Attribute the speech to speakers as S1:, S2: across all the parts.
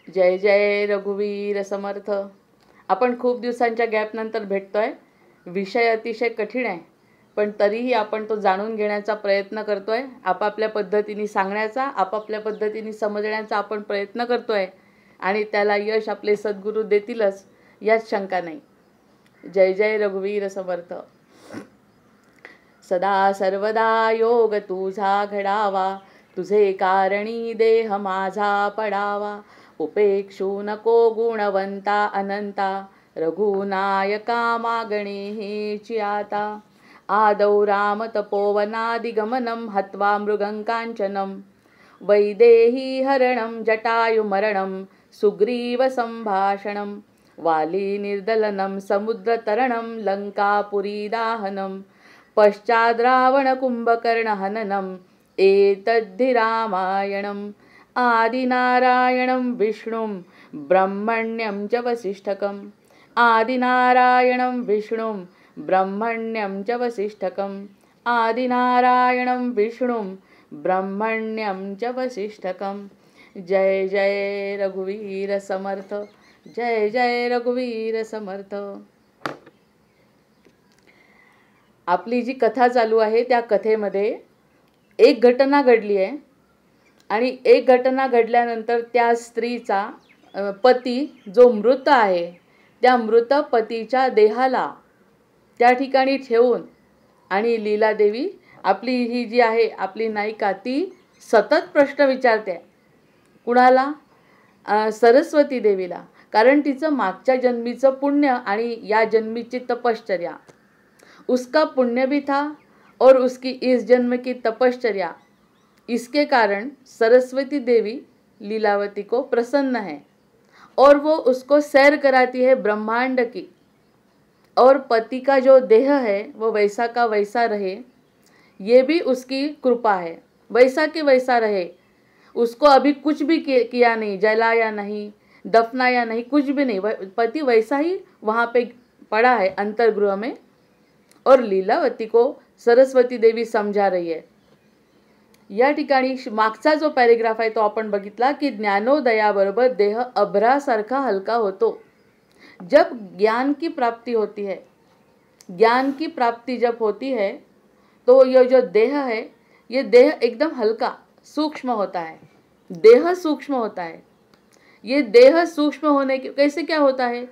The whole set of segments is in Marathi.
S1: जय जय रघुवीर समर्थ. आपण खूप दिवसांच्या गॅपनंतर भेटतोय. विषय अतिशय कठीण आहे, पण तरीही आपण तो जाणून घेण्याचा प्रयत्न करतोय. आपापल्या पद्धतीने सांगण्याचा, आपापल्या पद्धतीने समजण्याचा आपण प्रयत्न करतोय आणि त्याला यश आपले सद्गुरू देतीलच यात शंका नाही. जय जय रघुवीर समर्थ. सदा सर्वदा योग तुझा घडावा, तुझे कारणी देह माझा पडावा. उपेक्षू नको गुणवंता अनंता, रघुनायका मागणे हेची आता. आदौ राम तपोवनादिगमनं, हत्वा मृगंकांचनं. वैदेही हरणं जटायुमरणं, सुग्रीव संभाषणं. वाली निर्दलनं समुद्रतरणं, लंकापुरी दाहनं. पश्चाद् रावण कुंभकर्ण हननम्, एतद्धि रामायणम्. आदिनारायणं विष्णुं ब्रह्मण्यं च वसिष्ठकम्. आदिनारायणं विष्णुं ब्रह्मण्यं च वसिष्ठकम्. आदिनारायणं विष्णुं ब्रह्मण्यं च वसिष्ठकम्. जय जय रघुवीर समर्थ. जय जय रघुवीर समर्थ. आपली जी कथा चालू आहे त्या कथेमध्ये एक घटना घडली आहे आणि एक घटना घडल्यानंतर त्या स्त्रीचा पती जो मृत आहे त्या मृत पतीच्या देहाला त्या ठिकाणी ठेवून आणि लीलादेवी आपली ही जी आहे आपली नायिका ती सतत प्रश्न विचारते. कुणाला? सरस्वती देवीला. कारण तिचं मागच्या जन्मीचं पुण्य आणि या जन्मीची तपश्चर्या, उसका पुण्य भी था और उसकी इस जन्म की तपश्चर्या, इसके कारण सरस्वती देवी लीलावती को प्रसन्न है और वो उसको सैर कराती है ब्रह्मांड की. और पति का जो देह है वो वैसा का वैसा रहे, ये भी उसकी कृपा है. वैसा के वैसा रहे, उसको अभी कुछ भी किया नहीं, जलाया नहीं, दफनाया नहीं, कुछ भी नहीं. पति वैसा ही वहाँ पे पड़ा है अंतर्गृह में और लीलावती को सरस्वती देवी समझा रही है. या ठिकाणी मागचा जो पॅरेग्राफ आहे तो आपण बघितला की ज्ञानोदयाबरोबर देह अभ्रासारखा हलका होतो. जब ज्ञान की प्राप्ति होती है, ज्ञान की प्राप्ति जब होती है तो ये जो देह है ये देह एकदम हल्का सूक्ष्म होता है. देह सूक्ष्म होता है. ये देह सूक्ष्म होने के कैसे क्या होता है?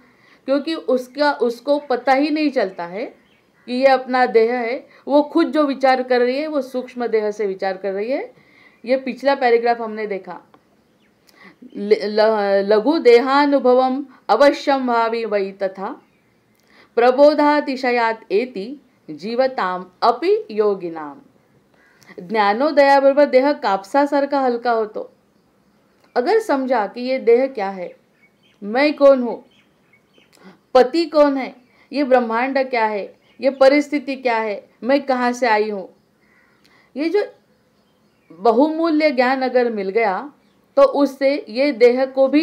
S1: क्योंकि उसको पता ही नहीं चलता है कि ये अपना देह है. वो खुद जो विचार कर रही है वो सूक्ष्म देह से विचार कर रही है. ये पिछला पैराग्राफ हमने देखा. लघु देहानुभवम अवश्यम भावी वै तथा, प्रबोधातिशयात एति जीवताम अपि योगिनाम. ज्ञानोदयाबरोबर देह कापसासारखा हलका होतो. अगर समझा कि ये देह क्या है, मैं कौन हूँ, पति कौन है, ये ब्रह्मांड क्या है, ये परिस्थिति क्या है, मैं कहाँ से आई हूँ, ये जो बहुमूल्य ज्ञान अगर मिल गया तो उससे ये देह को भी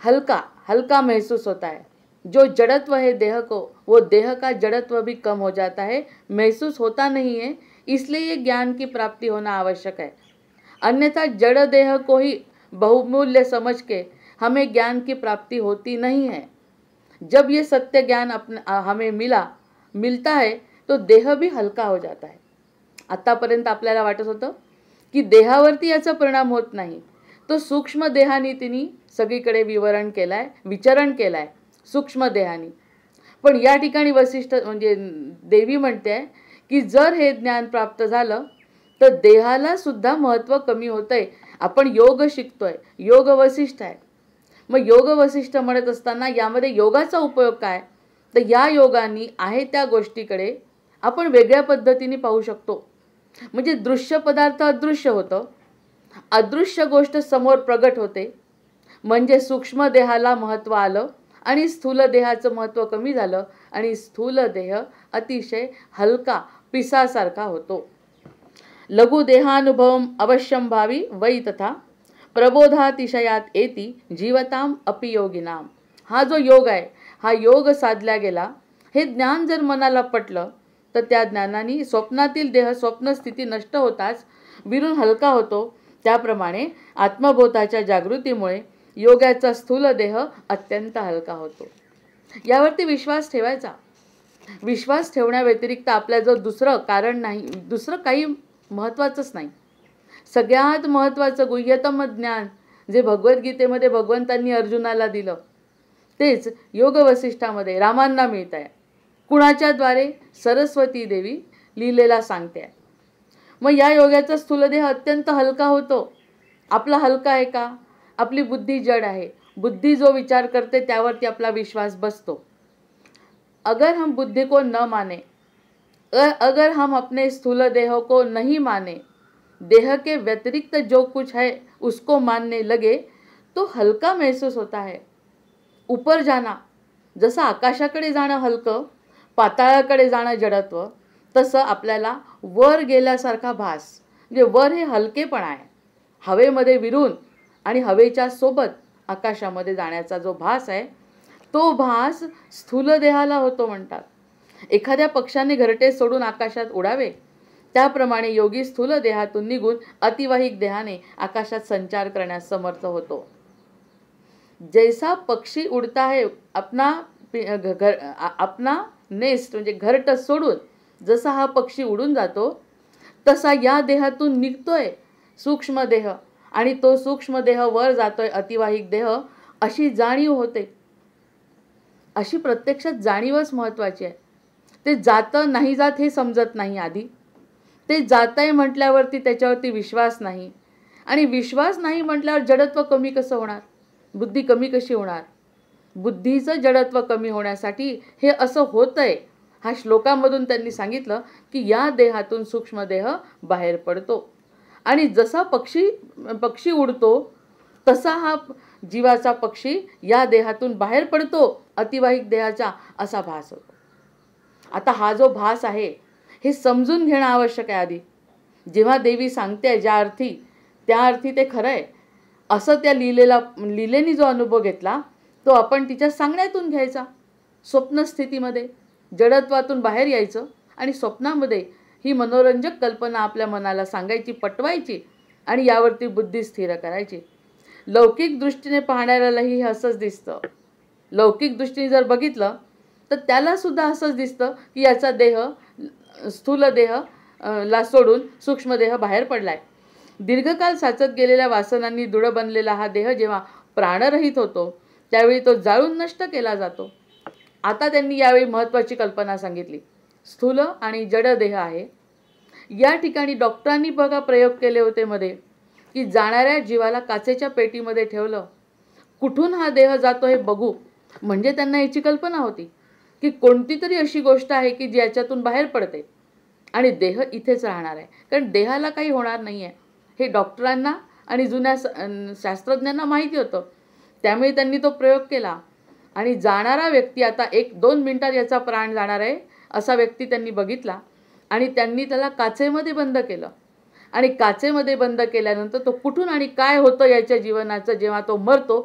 S1: हल्का हल्का महसूस होता है. जो जड़त्व है देह को, वो देह का जड़त्व भी कम हो जाता है, महसूस होता नहीं है. इसलिए ये ज्ञान की प्राप्ति होना आवश्यक है. अन्यथा जड़ देह को ही बहुमूल्य समझ के हमें ज्ञान की प्राप्ति होती नहीं है. जब ये सत्य ज्ञान हमें मिलता है तो देह भी हलका हो जाता है. आतापर्यंत आपल्याला वाटत होतं की देहावरती याचा परिणाम होत नाही, तो सूक्ष्म देहानी तिने सगळीकडे विचरण केलाय सूक्ष्म देहानी. पण या ठिकाणी वसिष्ठ म्हणजे देवी म्हणते की जर हे ज्ञान प्राप्त झालं तर देहाला सुद्धा महत्त्व कमी होतंय. आपण योग शिकतोय, योग वसिष्ठ आहे. मग योग वसिष्ठ म्हणत असताना यामध्ये योगाचा उपयोग काय? तर या योगानी आहे त्या गोष्टीकडे आपण वेगळ्या पद्धतीने पाहू शकतो. म्हणजे दृश्य पदार्थ अदृश्य होतं, अदृश्य गोष्ट समोर प्रगट होते. म्हणजे सूक्ष्म देहाला महत्त्व आलं आणि स्थूल देहाचं महत्त्व कमी झालं आणि स्थूल देह अतिशय हलका पिसासारखा होतो. लघु देहानुभवम अवश्यम भावी वै तथा, प्रबोधातिशयात एति जीवताम अपि योगिनाम. हा जो योग आहे, हा योग साधला गेला, हे ज्ञान जर मनाला पटलं तर त्या ज्ञानाने स्वप्नातील देह स्वप्नस्थिती नष्ट होताच विरून हलका होतो. त्याप्रमाणे आत्मबोधाच्या जागृतीमुळे योगाचा स्थूल देह अत्यंत हलका होतो. यावरती विश्वास ठेवायचा. विश्वास ठेवण्याव्यतिरिक्त आपल्याजवळ दुसरं कारण नाही, दुसरं काही महत्त्वाचंच नाही. सगळ्यात महत्त्वाचं गुह्यतम ज्ञान जे भगवद्गीतेमध्ये भगवंतांनी अर्जुनाला दिलं तेच योग वसिष्ठामध्ये रामांना मिळत आहे. कुणाच्या द्वारे? सरस्वती देवी लीलेला सांगते. मग या योगाचा स्थूलदेह अत्यंत हलका होतो. आपला हलका आहे का? आपली बुद्धी जड आहे. बुद्धी जो विचार करते त्यावरती आपला विश्वास बसतो. अगर हम बुद्धि को न माने, अगर हम अपने स्थूल देह को नहीं माने, देह के व्यतिरिक्त जो कुछ है उसको मानने लगे तो हलका महसूस होता है. ऊपर जाना, जसं आकाशाकडे जाणं हलकं, पाताळाकडे जाणं जडत्व, तसं आपल्याला वर गेल्यासारखा भास, म्हणजे वर हे हलकेपणा आहे. हवेमध्ये विरून आणि हवेच्या सोबत आकाशामध्ये जाण्याचा जो भास आहे तो भास स्थूल देहाला होतो म्हणतात. एखाद्या पक्षाने घरटे सोडून आकाशात उडावे त्याप्रमाणे योगी स्थूल देहातून निघून अतिवाहिक देहाने आकाशात संचार करण्यास समर्थ होतो. जैसा पक्षी उडता है अपना नेस्ट म्हणजे घरट सोडून जसा हा पक्षी उडून जातो तसा या देहातून निघतोय सूक्ष्म देह आणि तो सूक्ष्म देह वर जातोय अतिवाहिक देह, अशी जाणीव होते. अशी प्रत्यक्षात जाणीवच महत्त्वाची आहे. ते जातं नाही जात हे समजत नाही आधी. ते जातंय म्हटल्यावरती त्याच्यावरती विश्वास नाही, आणि विश्वास नाही म्हटल्यावर जडत्व कमी कसं होणार? बुद्धी कमी कशी होणार? बुद्धीचं जडत्व कमी होण्यासाठी हे असं होतंय. हा श्लोकामधून त्यांनी सांगितलं की या देहातून सूक्ष्म देह बाहेर पडतो आणि जसा पक्षी उडतो तसा हा जीवाचा पक्षी या देहातून बाहेर पडतो अतिवाहिक देहाचा, असा भास होतो. आता हा जो भास आहे हे समजून घेणं आवश्यक आहे आधी. जेव्हा देवी सांगते ज्या अर्थी त्या अर्थी ते खरं आहे असं त्या लीलेनी जो अनुभव घेतला तो आपण तिच्या सांगण्यातून घ्यायचा. स्वप्नस्थितीमध्ये जडत्वातून बाहेर यायचं आणि स्वप्नामध्ये ही मनोरंजक कल्पना आपल्या मनाला सांगायची, पटवायची आणि यावरती बुद्धी स्थिर करायची. लौकिक दृष्टीने पाहणाऱ्यालाही हे असंच दिसतं. लौकिक दृष्टीने जर बघितलं तर त्याला सुद्धा असंच दिसतं की याचा देह स्थूल देह ला सोडून सूक्ष्म देह बाहेर पडलाय. दीर्घकाल साचत गेलेल्या वासनांनी दृढ बनलेला हा देह जेव्हा प्राणरहित होतो त्यावेळी तो जाळून नष्ट केला जातो. आता त्यांनी यावेळी महत्त्वाची कल्पना सांगितली. स्थूल आणि जड देह आहे. या ठिकाणी डॉक्टरांनी बघा प्रयोग केले होते मध्ये की जाणाऱ्या जीवाला काचेच्या पेटीमध्ये ठेवलं, कुठून हा देह जातो हे बघू. म्हणजे त्यांना याची कल्पना होती की कोणती तरी अशी गोष्ट आहे की जी याच्यातून बाहेर पडते आणि देह इथेच राहणार आहे, कारण देहाला काही होणार नाही आहे. हे डॉक्टरांना आणि जुन्या शास्त्रज्ञांना माहिती होतं. त्यामुळे त्यांनी तो प्रयोग केला आणि जाणारा व्यक्ती आता 1-2 मिनिटात याचा प्राण जाणार आहे असा व्यक्ती त्यांनी बघितला आणि त्यांनी त्याला काचेमध्ये बंद केलं आणि काचेमध्ये बंद केल्यानंतर तो कुठून आणि काय होतं याच्या जीवनाचं जेव्हा तो मरतो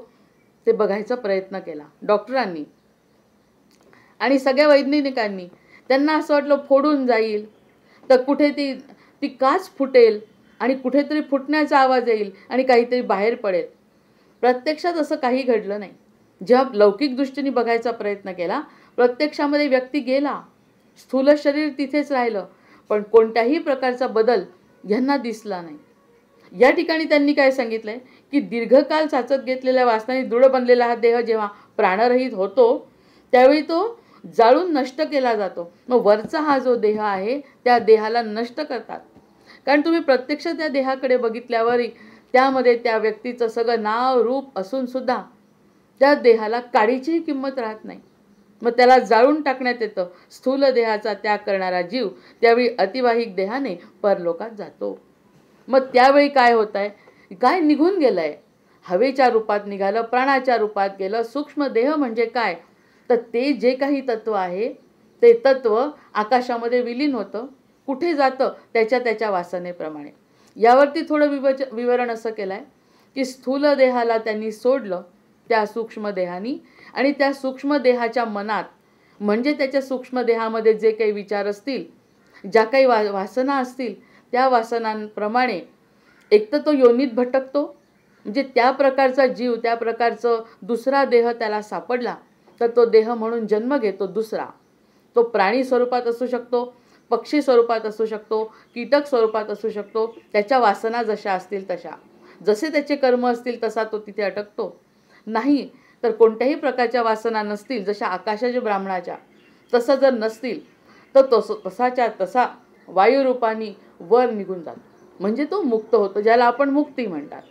S1: ते बघायचा प्रयत्न केला डॉक्टरांनी आणि सगळ्या वैज्ञानिकांनी. त्यांना असं वाटलं फोडून जाईल तर कुठे ती काच फुटेल आणि कुठेतरी फुटण्याचा आवाज येईल आणि काहीतरी बाहेर पडेल. प्रत्यक्षात असं काही घडलं नाही. जेव्हा लौकिक दृष्टीने बघायचा प्रयत्न केला प्रत्यक्षामध्ये व्यक्ती गेला, स्थूल शरीर तिथेच राहिलं, पण कोणत्याही प्रकारचा बदल यांना दिसला नाही. या ठिकाणी त्यांनी काय सांगितलंय की दीर्घकाल साचत घेतलेल्या वासनांनी दृढ बनलेला हा देह जेव्हा प्राणरहित होतो त्यावेळी तो जाळून नष्ट केला जातो. मग वरचा हा जो देह आहे त्या देहाला नष्ट करतात, कारण तुम्ही प्रत्यक्ष त्या देहाकडे बघितल्यावरही त्यामध्ये त्या व्यक्तीचं सगळं नाव रूप असून सुद्धा त्या देहाला काडीचीही किंमत राहत नाही. मग त्याला जाळून टाकण्यात येतं. स्थूल देहाचा त्याग करणारा जीव त्यावेळी अतिवाहिक देहाने परलोकात जातो. मग त्यावेळी काय होत आहे? काय निघून गेलंय? हवेच्या रूपात निघालं, प्राणाच्या रूपात गेलं. सूक्ष्म देह म्हणजे काय? तर ते जे काही तत्व आहे ते तत्व आकाशामध्ये विलीन होतं. कुठे जातं? त्याच्या वासनेप्रमाणे. यावरती थोडं विवरण असं केलं आहे की स्थूल देहाला त्यांनी सोडलं त्या सूक्ष्म देहानी आणि त्या सूक्ष्म देहाच्या मनात म्हणजे त्याच्या सूक्ष्म देहामध्ये जे काही विचार असतील, ज्या काही वासना असतील त्या वासनांप्रमाणे एक तर तो योनीत भटकतो म्हणजे त्या प्रकारचा जीव, त्या प्रकारचं दुसरा देह त्याला सापडला तर तो देह म्हणून जन्म घेतो दुसरा. तो प्राणी स्वरूपात असू शकतो, पक्षी स्वरूपात असू शकतो, कीटक स्वरूपात असू शकतो. त्याच्या वासना जशा असतील तशा, जसे त्याचे कर्म असतील तसा तो तिथे अटकतो. नाही तर कोणत्याही प्रकारच्या वासना नसतील, जशा आकाशाच्या ब्राह्मणाच्या, तसं जर नसतील तर तसाच्या तसा वायुरूपानी वर निघून जातो. म्हणजे तो मुक्त होतो, ज्याला आपण मुक्ती म्हणतात.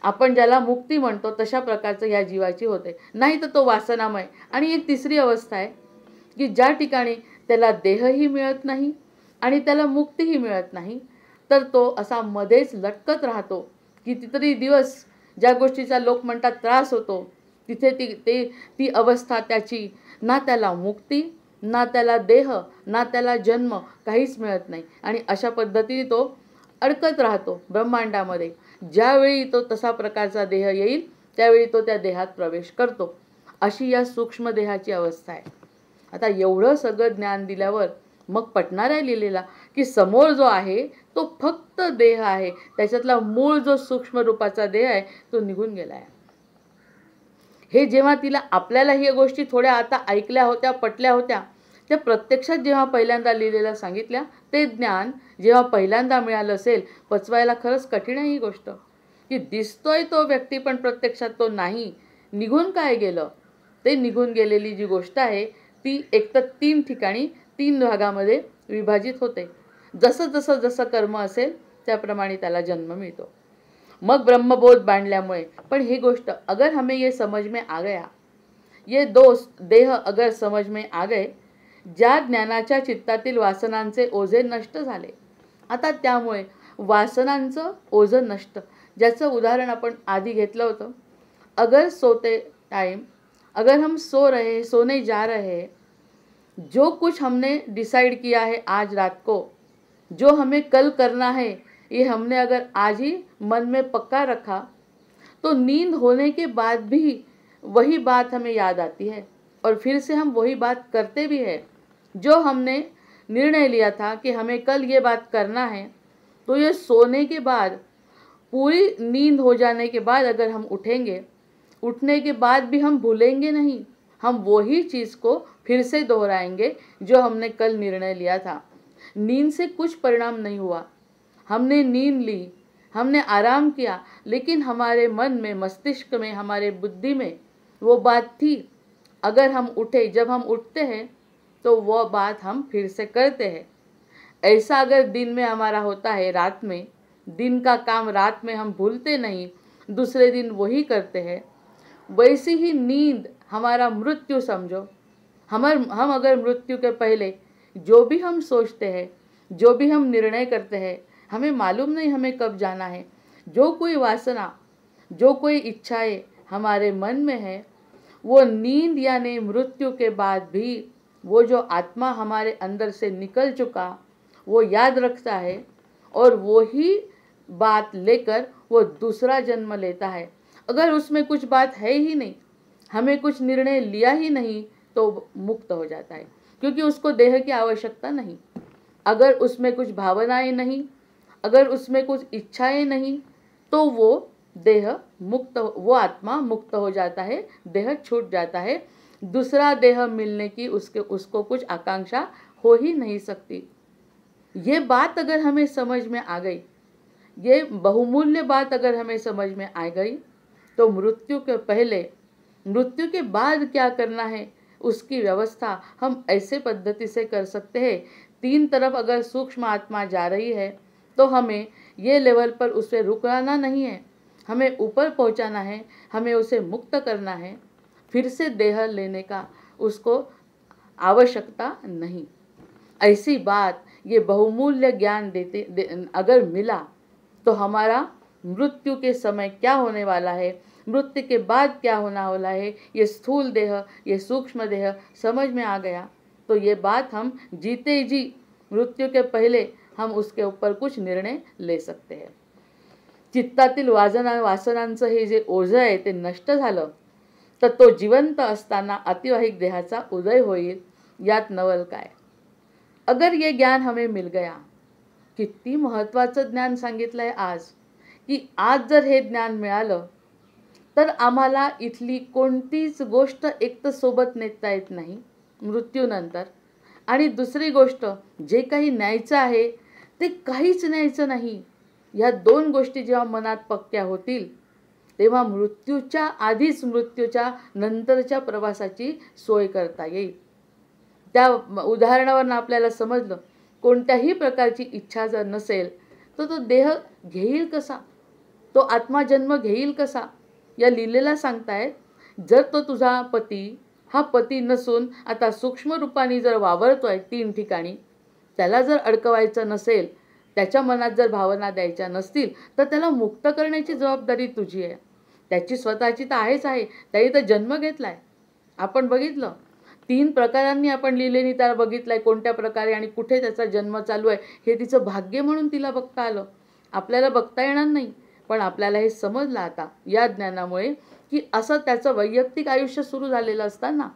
S1: आपण ज्याला मुक्ती म्हणतो तशा प्रकारचं या जीवाची होते. नाही तर तो वासनामय. आणि एक तिसरी अवस्था आहे की ज्या ठिकाणी त्याला देहही मिळत नाही आणि त्याला मुक्तीही मिळत नाही, तर तो असा मध्येच लटकत राहतो. कितीतरी दिवस ज्या गोष्टीचा लोक म्हणतात त्रास होतो, तिथे ती अवस्था त्याची, ना त्याला मुक्ती, ना त्याला देह, ना त्याला जन्म, काहीच मिळत नाही. आणि अशा पद्धतीने तो अडकत राहतो ब्रह्मांडामध्ये. ज्यावेळी तो तसा प्रकारचा देह येईल त्यावेळी तो त्या देहात प्रवेश करतो. अशी या सूक्ष्म देहाची अवस्था आहे. आता एवढं सगळं ज्ञान दिल्यावर मग पटणार आहे लिहिलेला की समोर जो आहे तो फक्त देह आहे, त्याच्यातला मूळ जो सूक्ष्म रूपाचा देह आहे तो निघून गेला आहे. हे जेव्हा तिला आपल्याला ही गोष्टी थोड्या आता ऐकल्या होत्या, पटल्या होत्या, त्या प्रत्यक्षात जेव्हा पहिल्यांदा लिहिलेलं सांगितल्या, ते ज्ञान जेव्हा पहिल्यांदा मिळालं असेल, पचवायला खरंच कठीण आहे ही गोष्ट. की दिसतोय तो व्यक्ती पण प्रत्यक्षात तो नाही, निघून काय गेलं. ते निघून गेलेली जी गोष्ट आहे ती एक तर 3 ठिकाणी 3 भागामध्ये विभाजित होते. जसं कर्म असेल त्याप्रमाणे त्याला जन्म मिळतो. मग ब्रह्मबोध बांधल्यामुळे पण ही गोष्ट अगर हमें ये समझ में आ गया, ये देह अगर समझ में आ गए, ज्या ज्ञानाच्या चित्तातील वासनांचे ओझे नष्ट झाले. आता त्यामुळे वासनांचं ओझं नष्ट, ज्याचं उदाहरण आपण आधी घेतलं होतं. अगर सोते टाइम अगर हम सोने जा रहे हैं, जो कुछ हमने डिसाइड किया है आज रात को, जो हमें कल करना है, ये हमने अगर आज ही मन में पक्का रखा, तो नींद होने के बाद भी वही बात हमें याद आती है और फिर से हम वही बात करते भी हैं. जो हमने निर्णय लिया था कि हमें कल ये बात करना है, तो ये सोने के बाद, पूरी नींद हो जाने के बाद अगर हम उठेंगे, उठने के बाद भी हम भूलेंगे नहीं, हम वही चीज़ को फिर से दोहराएंगे जो हमने कल निर्णय लिया था. नींद से कुछ परिणाम नहीं हुआ. हमने नींद ली, हमने आराम किया, लेकिन हमारे मन में, मस्तिष्क में, हमारे बुद्धि में वो बात थी. अगर हम उठे, जब हम उठते हैं तो वो बात हम फिर से करते हैं. ऐसा अगर दिन में हमारा होता है, रात में, दिन का काम रात में हम भूलते नहीं, दूसरे दिन वही करते हैं. वैसी ही नींद हमारा मृत्यु समझो. हम अगर मृत्यु के पहले जो भी हम सोचते हैं, जो भी हम निर्णय करते हैं, हमें मालूम नहीं हमें कब जाना है. जो कोई वासना, जो कोई इच्छाएं हमारे मन में है, वो नींद यानी मृत्यु के बाद भी वो जो आत्मा हमारे अंदर से निकल चुका वो याद रखता है और वो ही बात लेकर वो दूसरा जन्म लेता है. अगर उसमें कुछ बात है ही नहीं, हमें कुछ निर्णय लिया ही नहीं, तो मुक्त हो जाता है, क्योंकि उसको देह की आवश्यकता नहीं. अगर उसमें कुछ भावनाएं नहीं, अगर उसमें कुछ इच्छाएं नहीं, तो वो देह मुक्त, वो आत्मा मुक्त हो जाता है, देह छूट जाता है. दूसरा देह मिलने की उसको कुछ आकांक्षा हो ही नहीं सकती. ये बात अगर हमें समझ में आ गई, ये बहुमूल्य बात अगर हमें समझ में आ गई, तो मृत्यु के पहले, मृत्यु के बाद क्या करना है उसकी व्यवस्था हम ऐसे पद्धति से कर सकते हैं. 3 तरफ अगर सूक्ष्म आत्मा जा रही है तो हमें ये लेवल पर उसे रुकना नहीं है, हमें ऊपर पहुंचाना है, हमें उसे मुक्त करना है. फिर से देह लेने का उसको आवश्यकता नहीं. ऐसी बात ये बहुमूल्य ज्ञान अगर मिला तो हमारा मृत्यु के समय क्या होने वाला है, मृत्यु के बाद क्या होना वाला है, ये स्थूल देह, ये सूक्ष्म देह समझ में आ गया, तो ये बात हम जीते जी, मृत्यु के पहले हम उसके ऊपर कुछ निर्णय ले सकते हैं. चित्तातील वासनांचं हे जे ओझं आहे ते नष्ट झालं तर तो जिवंत असताना अतिवाहिक देहाचा उदय होईल. यात नवल काय. अगर ये ज्ञान हमें मिल गया, किती महत्त्वाचं ज्ञान सांगितलंय आज, की आज जर हे ज्ञान मिळालं तर आम्हाला इथली कोणतीच गोष्ट एक तर सोबत नेता येत नाही मृत्यूनंतर, आणि दुसरी गोष्ट जे काही न्यायचं आहे ते काहीच न्यायचं नाही. ह्या दोन गोष्टी जेव्हा मनात पक्क्या होतील तेव्हा मृत्यूच्या आधीच मृत्यूच्या नंतरच्या प्रवासाची सोय करता येईल. त्या उदाहरणावरून आपल्याला समजलं, कोणत्याही प्रकारची इच्छा जर नसेल तर तो देह घेईल कसा, तो आत्मा जन्म घेईल कसा. या लीलेला सांगतायत, जर तो तुझा पती हा पती नसून आता सूक्ष्म रूपाने जर वावरतोय 3 ठिकाणी, त्याला जर अडकवायचं नसेल, त्याच्या मनात जर भावना द्यायच्या नसतील तर त्याला मुक्त करण्याची जबाबदारी तुझी आहे. त्याची स्वतःची तर आहेच आहे, त्याने तर जन्म घेतलाय. आपण बघितलं 3 प्रकारांनी आपण लीलेनी त्याला बघितलंय, कोणत्या प्रकारे आणि कुठे त्याचा जन्म चालू आहे हे तिचं भाग्य म्हणून तिला बघता आलं. आपल्याला बघता येणार नाही, पण आपल्याला हे समजलं आता या ज्ञानामुळे की असं त्याचं वैयक्तिक आयुष्य सुरू झालेलं असताना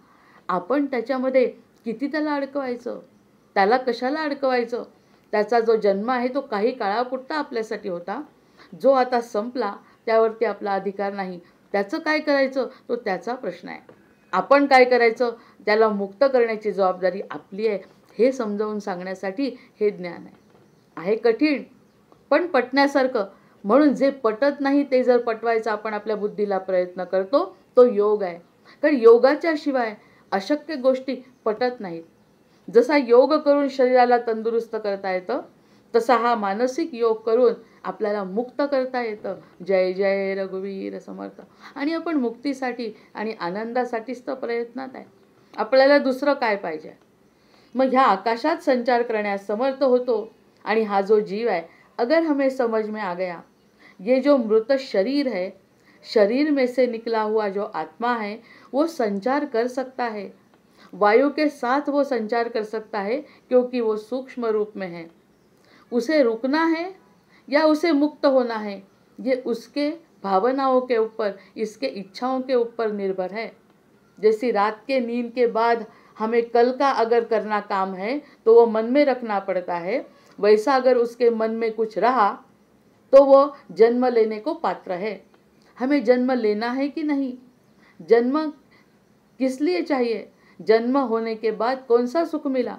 S1: आपण त्याच्यामध्ये किती त्याला अडकवायचं, त्याला कशाला अडकवायचं. त्याचा जो जन्म आहे तो काही काळापुरता आपल्यासाठी होता, जो आता संपला त्यावरती आपला अधिकार नाही. त्याचं काय करायचं तो त्याचा प्रश्न आहे. आपण काय करायचं त्याला मुक्त करण्याची जबाबदारी आपली आहे. हे समजावून सांगण्यासाठी हे ज्ञान आहे कठीण पण पटण्यासारखं. म्हणून जे पटत नाही ते जर पटवायचा आपण आपल्या बुद्धीला प्रयत्न करतो तो योग आहे. कारण योगाच्या शिवाय अशक्य गोष्टी पटत नाहीत. जसा योग करून शरीराला तंदुरुस्त करता येतं तसा हा मानसिक योग करून आपल्याला मुक्त करता येतं. जय जय रघुवीर समर्थ. आणि आपण मुक्तीसाठी आणि आनंदासाठीच तर प्रयत्नात आहे. आपल्याला दुसरं काय पाहिजे. मग ह्या आकाशात संचार करण्यास समर्थ होतो. आणि हा जो जीव है, अगर हमें समझ में आ गया ये जो मृत शरीर है, शरीर में से निकला हुआ जो आत्मा है वो संचार कर सकता है, वायु के साथ वो संचार कर सकता है क्योंकि वो सूक्ष्म रूप में है. उसे रुकना है या उसे मुक्त होना है ये उसके भावनाओं के ऊपर, इसके इच्छाओं के ऊपर निर्भर है. जैसी रात के नींद के बाद हमें कल का अगर करना काम है तो वो मन में रखना पड़ता है, वैसा अगर उसके मन में कुछ रहा तो वो जन्म लेने को पात्र है. हमें जन्म लेना है कि नहीं, जन्म किस लिए चाहिए, जन्म होने के बाद कौन सा सुख मिला,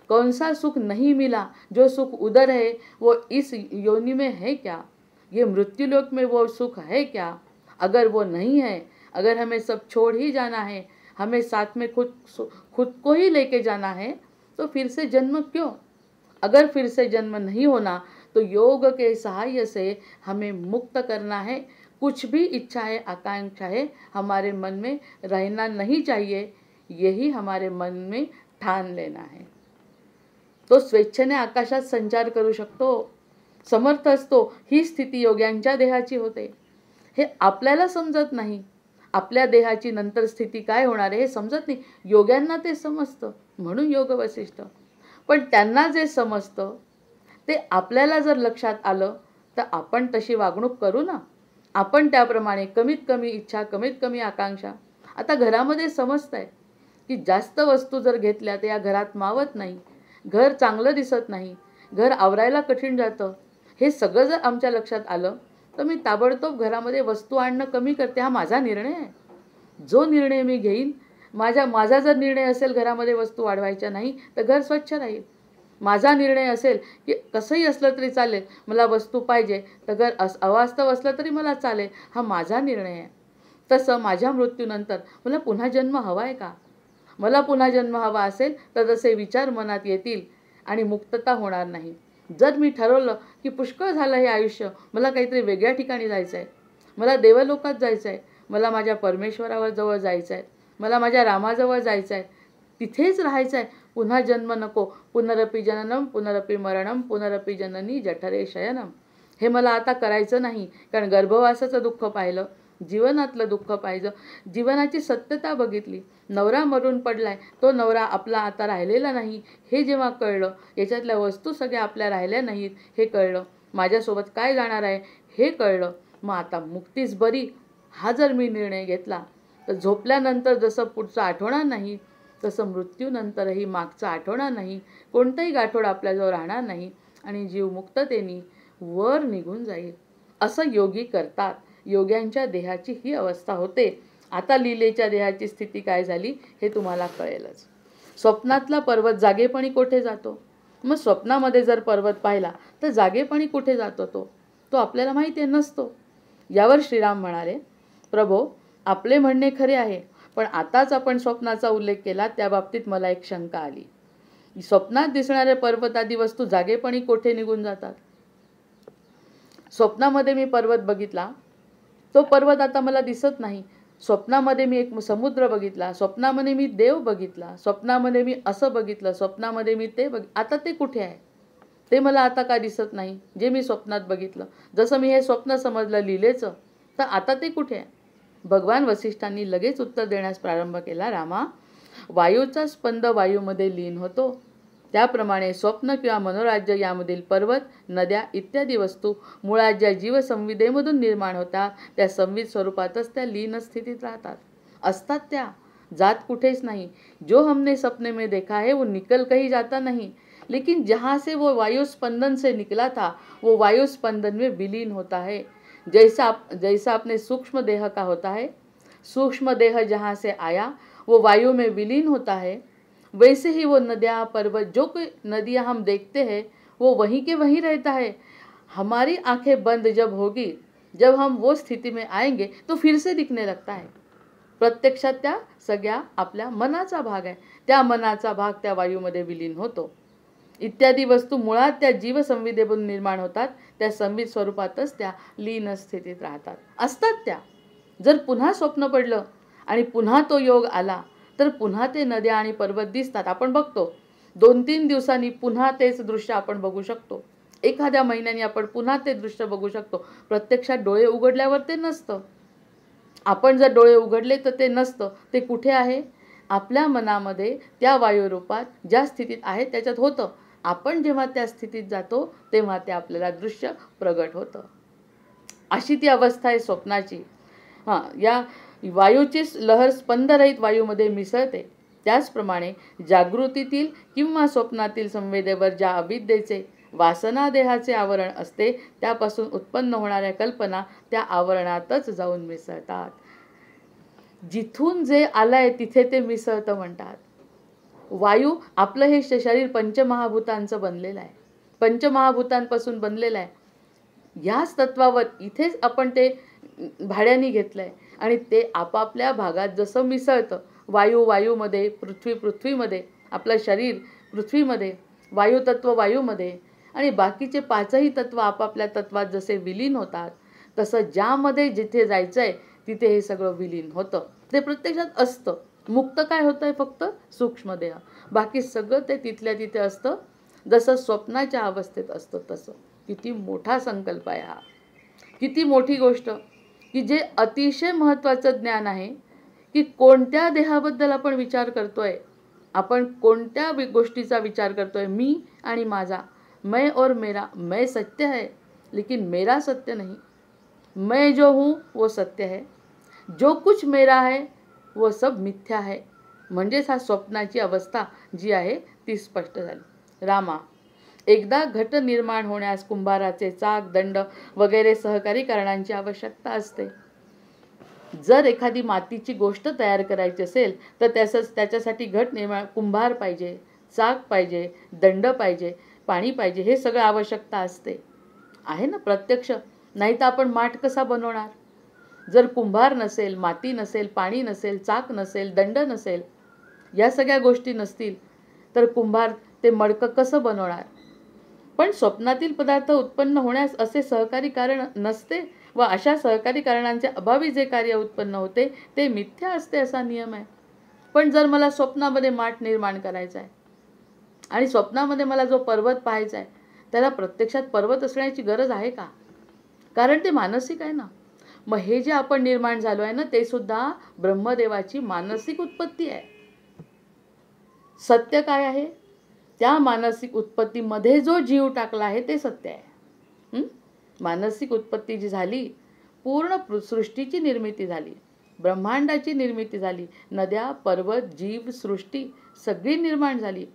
S1: कौन सा सुख नहीं मिला, जो सुख उधर है वो इस योनि में है क्या, ये मृत्युलोक में वो सुख है क्या. अगर वो नहीं है, अगर हमें सब छोड़ ही जाना है, हमें साथ में खुद को ही लेके जाना है, तो फिर से जन्म क्यों. अगर फिर से जन्म नहीं होना तो योग के सहाय से हमें मुक्त करना है. कुछ भी इच्छा है, आकांक्षा है, हमारे मन में रहना नहीं चाहिए, यही हमारे मन में ठान लेना है. तो स्वेच्छेने आकाशात संचार करू शकतो, समर्थ असतो. ही स्थिती योग्यांच्या देहाची होते. हे आपल्याला समजत नाही. आपल्या देहाची नंतर स्थिती काय होणार आहे हे समजत नाही. योग्यांना ते समजतं, म्हणून योग वसिष्ठ. पण त्यांना जे समजतं ते आपल्याला जर लक्षात आलं तर आपण तशी वागणूक करू ना. आपण त्याप्रमाणे कमीत कमी इच्छा, कमीत कमी आकांक्षा. आता घरामध्ये समजतंय की जास्त वस्तू जर घेतल्या तर या घरात मावत नाही, घर चांगलं दिसत नाही, घर आवरायला कठीण जातं. हे सगळं जर आमच्या लक्षात आलं तर मी ताबडतोब घरामध्ये वस्तू आणणं कमी करते. हा माझा निर्णय आहे. जो निर्णय मी घेईन, माझा जर निर्णय असेल घरामध्ये वस्तू वाढवायच्या नाही तर घर स्वच्छ राहील. माझा निर्णय असेल की कसंही असलं तरी चालेल, मला वस्तू पाहिजे तर घर अवास्तव असलं तरी मला चालेल, हा माझा निर्णय आहे. तसं माझ्या मृत्यूनंतर मला पुन्हा जन्म हवा आहे का, मला पुन्हा जन्म हवा असेल तर तसे विचार मनात येतील आणि मुक्तता होणार नाही. जर मी ठरवलं की पुष्कळ झालं हे आयुष्य, मला काहीतरी वेगळ्या ठिकाणी जायचं आहे, मला देवलोकात जायचं आहे, मला माझ्या परमेश्वरावर जवळ जायचं आहे, मला माझ्या रामाजवळ जायचं आहे, तिथेच राहायचं आहे, पुन्हा जन्म नको. पुनरपि जननम पुनरपि मरणम पुनरपि जननी जठरे शयनम. हे मला आता करायचं नाही. कारण गर्भवासाचं दुःख पाहिलं, जीवनातलं दुःख पाहिलं, जीवनाची सत्यता बघितली. नवरा मरून पडलाय, तो नवरा आपला आता राहिलेला नाही हे जेव्हा कळलं, याच्यातल्या वस्तू सगळ्या आपल्या राहिल्या नाहीत हे कळलं, माझ्यासोबत काय जाणार आहे हे कळलं. मग आता मुक्तीच बरी हा जर मी निर्णय घेतला तर झोपल्यानंतर जसं पुढचं आठवणार नाही तसं मृत्यूनंतरही मागचं आठवणार नाही. कोणताही गाठोड आपल्याजवळ राहणार नाही आणि जीव मुक्ततेने वर निघून जाईल. असं योगी करतात. योग्यांच्या देहाची ही अवस्था होते. आता लीलेच्या देहाची स्थिती काय झाली हे तुम्हाला कळेलच. स्वप्नातला पर्वत जागेपणी कोठे जातो? मग स्वप्नामध्ये जर पर्वत पाहिला तर जागेपणी कुठे जातो तो आपल्याला माहिती नसतो. यावर श्रीराम म्हणाले, प्रभो, आपले म्हणणे खरे आहे, पण आताच आपण स्वप्नाचा उल्लेख केला त्या बाबतीत मला एक शंका आली. स्वप्नात दिसणारे पर्वत आदी वस्तू जागेपणी कोठे निघून जातात? स्वप्नामध्ये मी पर्वत बघितला, तो पर्वत आता मला दिसत नाही. स्वप्नामध्ये मी एक समुद्र बघितला, स्वप्नामध्ये मी देव बघितला, स्वप्नामध्ये मी असं बघितलं, स्वप्नामध्ये मी ते आता ते कुठे आहे? ते मला आता का दिसत नाही जे मी स्वप्नात बघितलं? जसं मी हे स्वप्न समजलं लीलेचं, तर आता ते कुठे आहे? भगवान वसिष्ठांनी लगेच उत्तर देण्यास प्रारंभ केला, रामा, वायूचा स्पंद वायूमध्ये लीन होतो, त्याप्रमाणे स्वप्न किंवा मनोराज्य यामधील पर्वत, नद्या इत्यादी वस्तू मुळात ज्या जीवसंविदेमधून निर्माण होतात त्या संविद स्वरूपातच त्या लीन स्थितीत राहतात, असतात त्या, जात कुठेच नहीं. जो हमने सपने में देखा है वो निकल कहीं जाता नहीं, लेकिन जहाँ से वो वायु स्पंदन से निकला था वो वायु स्पंदन में विलीन होता है. जैसा अपने सूक्ष्म देह का होता है, सूक्ष्म देह जहाँ से आया वो वायु में विलीन होता है, वैसे ही वो नदियाँ पर्वत, जो कोई नदियाँ हम देखते हैं वो वहीं के वहीं रहता है. हमारी आंखें बंद जब होगी, जब हम वो स्थिति में आएंगे तो फिर से दिखने लगता है. प्रत्यक्षात त्या सगळ्या आपल्या मनाचा भाग आहे. त्या मनाचा भाग त्या वायूमध्ये विलीन होतो. इत्यादी वस्तू मुळात त्या जीवसंविदेतून निर्माण होतात, त्या संविद स्वरूपातच त्या लीन स्थितीत राहतात, असतात त्या. जर पुन्हा स्वप्न पडलं आणि पुन्हा तो योग आला तर पुन्हा ते नद्या आणि पर्वत दिसतात, आपण बघतो. 2-3 दिवसांनी पुन्हा तेच दृश्य आपण बघू शकतो. एखाद्या महिन्यानी आपण पुन्हा ते दृश्य बघू शकतो. प्रत्यक्षात डोळे उघडल्यावर ते नसतं. आपण जर डोळे उघडले तर ते नसतं. ते कुठे आहे? आपल्या मनामध्ये त्या वायुरूपात ज्या स्थितीत आहे त्याच्यात होतं. आपण जेव्हा त्या स्थितीत जातो तेव्हा ते आपल्याला दृश्य प्रगट होतं. अशी ती अवस्था आहे स्वप्नाची. या वायूची लहर स्पंदरहित वायूमध्ये मिसळते. त्याचप्रमाणे जागृतीतील किंवा स्वप्नातील संवेदेवर ज्या अविद्येचे, वासना देहाचे आवरण असते त्यापासून उत्पन्न होणाऱ्या कल्पना त्या आवरणातच जाऊन मिसळतात. जिथून जे आलंय तिथे ते मिसळतं म्हणतात. वायू, आपलं हे शरीर पंचमहाभूतांचं बनलेलं आहे, पंचमहाभूतांपासून बनलेलं आहे. याच तत्वावर इथेच आपण ते भाड्याने घेतलंय आणि ते आपापल्या भागात जसं मिसळतं, वायू वायूमध्ये, पृथ्वी पृथ्वीमध्ये, आपलं शरीर पृथ्वीमध्ये, वायुतत्व वायूमध्ये आणि बाकीचे 5ही तत्व आपापल्या तत्वात जसे विलीन होतात, तसं ज्यामध्ये जिथे जायचंय तिथे हे सगळं विलीन होतं. ते प्रत्यक्षात असतं. मुक्त काय होतंय? फक्त सूक्ष्मदेह. बाकी सगळं ते तिथल्या तिथे असतं, जसं स्वप्नाच्या अवस्थेत असतं तसं. किती मोठा संकल्प आहे हा, किती मोठी गोष्ट, की जे अतिशय महत्त्वाचं ज्ञान आहे, की कोणत्या देहाबद्दल आपण विचार करतोय, आपण कोणत्या गोष्टीचा विचार करतोय. मी आणि माझा, मैं और मेरा. मैं सत्य है लेकिन मेरा सत्य नहीं. मैं जो हूँ वो सत्य है, जो कुछ मेरा है वो सब मिथ्या है. म्हणजेच हा स्वप्नाची अवस्था जी आहे ती स्पष्ट झाली. रामा, एकदा घट निर्माण होण्यास कुंभाराचे चाक, दंड वगैरे सहकारी कारणांची आवश्यकता असते. जर एखादी मातीची गोष्ट तयार करायची असेल तर त्याच्यासाठी घट निर्माण, कुंभार पाहिजे, चाक पाहिजे, दंड पाहिजे, पाणी पाहिजे, हे सगळं आवश्यकता असते. आहे ना प्रत्यक्ष. नाही तर आपण माठ कसा बनवणार? जर कुंभार नसेल, माती नसेल, पाणी नसेल, चाक नसेल, दंड नसेल, या सगळ्या गोष्टी नसतील तर कुंभार ते मडकं कसं बनवणार? पण स्वप्नातील पदार्थ उत्पन्न होण्यास असे सहकारी कारण नसते व अशा सहकारी कारणांच्या अभावी जे कार्य उत्पन्न होते ते मिथ्या असते असा नियम आहे. पण जर मला स्वप्नामध्ये माठ निर्माण करायचा आहे आणि स्वप्नामध्ये मला जो पर्वत पाहायचा आहे, त्याला प्रत्यक्षात पर्वत असण्याची गरज आहे का? कारण ते मानसिक आहे ना. मग हे जे आपण निर्माण झालो आहे ना, ते सुद्धा ब्रह्मदेवाची मानसिक उत्पत्ती आहे. सत्य काय आहे? त्या मानसिक उत्पत्तीमध्ये जो जीव टाकला आहे ते सत्य आहे. मानसिक उत्पत्ती जी झाली, पूर्ण सृष्टीची निर्मिती झाली, ब्रह्मांडाची निर्मिती झाली, नद्या, पर्वत, जीव, सृष्टी सगळी निर्माण झाली.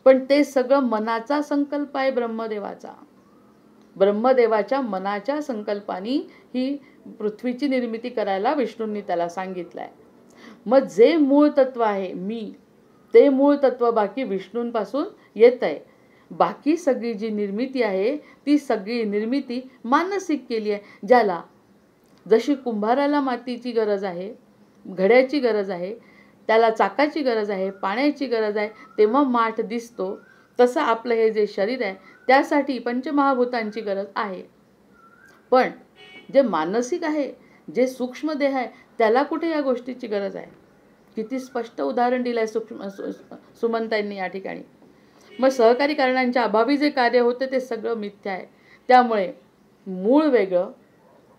S1: पण ते सगळं मनाचा संकल्प आहे ब्रह्मदेवाचा. ब्रह्मदेवाच्या मनाच्या संकल्पानी ही पृथ्वीची निर्मिती करायला विष्णूंनी त्याला सांगितलं आहे. मग जे मूळ तत्व आहे मी, ते मूळ तत्व बाकी विष्णूंपासून येत आहे. बाकी सगळी जी निर्मिती आहे ती सगळी निर्मिती मानसिक केली आहे. ज्याला जशी कुंभाराला मातीची गरज आहे, घड्याची गरज आहे, त्याला चाकाची गरज आहे, पाण्याची गरज आहे, तेव्हा माठ दिसतो, तसं आपलं हे जे शरीर आहे त्यासाठी पंचमहाभूतांची गरज आहे. पण जे मानसिक आहे, जे सूक्ष्म देह आहे, त्याला कुठे या गोष्टीची गरज आहे? किती स्पष्ट उदाहरण दिलं आहे सुमनताईंनी या ठिकाणी. मग सहकारी कारणांच्या अभावी जे कार्य होते ते सगळं मिथ्या आहे. त्यामुळे मूळ वेगळं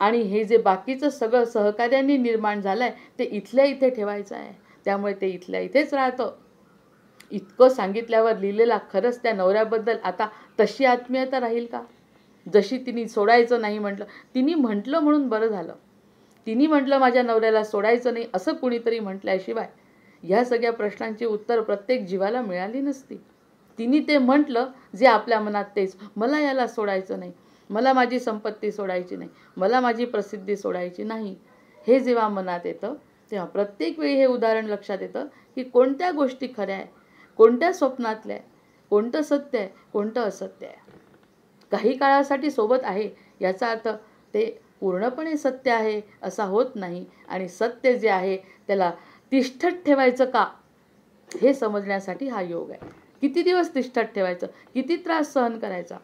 S1: आणि हे जे बाकीचं सगळं सहकार्यांनी निर्माण झालं आहे ते इथल्या इथे ठेवायचं आहे. त्यामुळे ते इथल्या इथेच राहतं. इतकं सांगितल्यावर लिहिलेला खरंच त्या नवऱ्याबद्दल आता तशी आत्मीयता राहील का? जशी तिने सोडायचं नाही म्हटलं, तिने म्हटलं म्हणून बरं झालं. तिने म्हटलं माझ्या नवऱ्याला सोडायचं नाही असं कुणीतरी म्हटल्याशिवाय ह्या सगळ्या प्रश्नांची उत्तर प्रत्येक जीवाला मिळाली नसती. तिने ते म्हटलं जे आपल्या मनात तेच, मला याला सोडायचं नाही, मला माझी संपत्ती सोडायची नाही, मला माझी प्रसिद्धी सोडायची नाही, हे जेव्हा मनात येतं तेव्हा प्रत्येक वेळी हे उदाहरण लक्षात येतं की कोणत्या गोष्टी खऱ्या आहे, कोणत्या स्वप्नातल्या आहे, कोणतं सत्य आहे, कोणतं असत्य आहे. काही काळासाठी सोबत आहे याचा अर्थ ते पूर्णपणे सत्य आहे असा होत नाही. आणि सत्य जे आहे त्याला तिष्ठत ठेवायचं का हे समजण्यासाठी हा योग आहे. किती दिवस तिष्ठत ठेवायचं, किती त्रास सहन करायचा,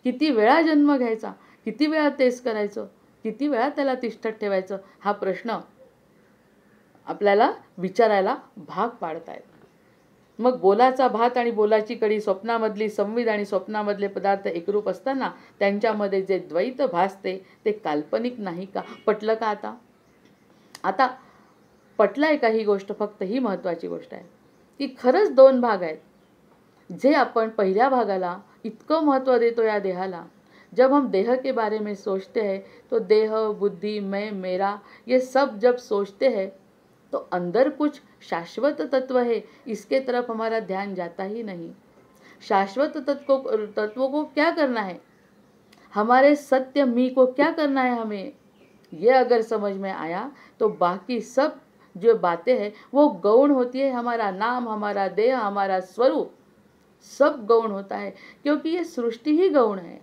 S1: किती वेळा जन्म घ्यायचा, किती वेळा तेच करायचं, किती वेळा त्याला तिष्ठत ठेवायचं, हा प्रश्न आपल्याला विचारायला भाग पाडतायत. मग बोलाचा भात आणि बोलाची कढी, स्वप्नामधली संविध आणि स्वप्नामधले पदार्थ एकरूप असताना त्यांच्यामध्ये जे द्वैत भासते ते काल्पनिक नाही का? पटलं का आता? आता पटलाय का ही गोष्ट? फक्त ही महत्त्वाची गोष्ट आहे की खरंच दोन भाग आहेत. जे आपण पहिल्या भागाला इतकं महत्त्व देतो या देहाला, जब हम देह के बारे में सोचते हैं तो देह, बुद्धि, मैं, मेरा ये सब जब सोचते हैं तो अंदर कुछ शाश्वत तत्व है, इसके तरफ हमारा ध्यान जाता ही नहीं. शाश्वत तत्व को क्या करना है, हमारे सत्य मी को क्या करना है हमें, ये अगर समझ में आया तो बाकी सब जो बातें हैं वो गौण होती है. हमारा नाम, हमारा देह, हमारा स्वरूप सब गौण होता है. क्योंकि ये सृष्टि ही गौण है,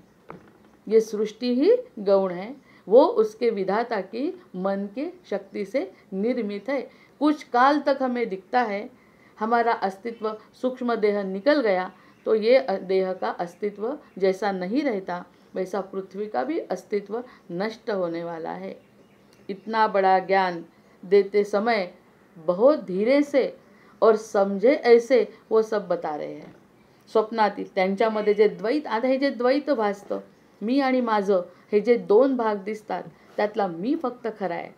S1: ये सृष्टि ही गौण है. वो उसके विधाता की मन के शक्ति से निर्मित है. कुछ काल तक हमें दिखता है, हमारा अस्तित्व सूक्ष्म देह निकल गया तो ये देह का अस्तित्व जैसा नहीं रहता वैसा पृथ्वी का भी अस्तित्व नष्ट होने वाला है. इतना बड़ा ज्ञान देते समय बहुत धीरे से और समझे ऐसे वो सब बता रहे हैं. स्वप्नातील त्यांच्यामध्ये जे द्वैत, आता हे जे द्वैत भासतं, मी आणि माझं हे जे दोन भाग दिसतात त्यातला मी फक्त खरा आहे,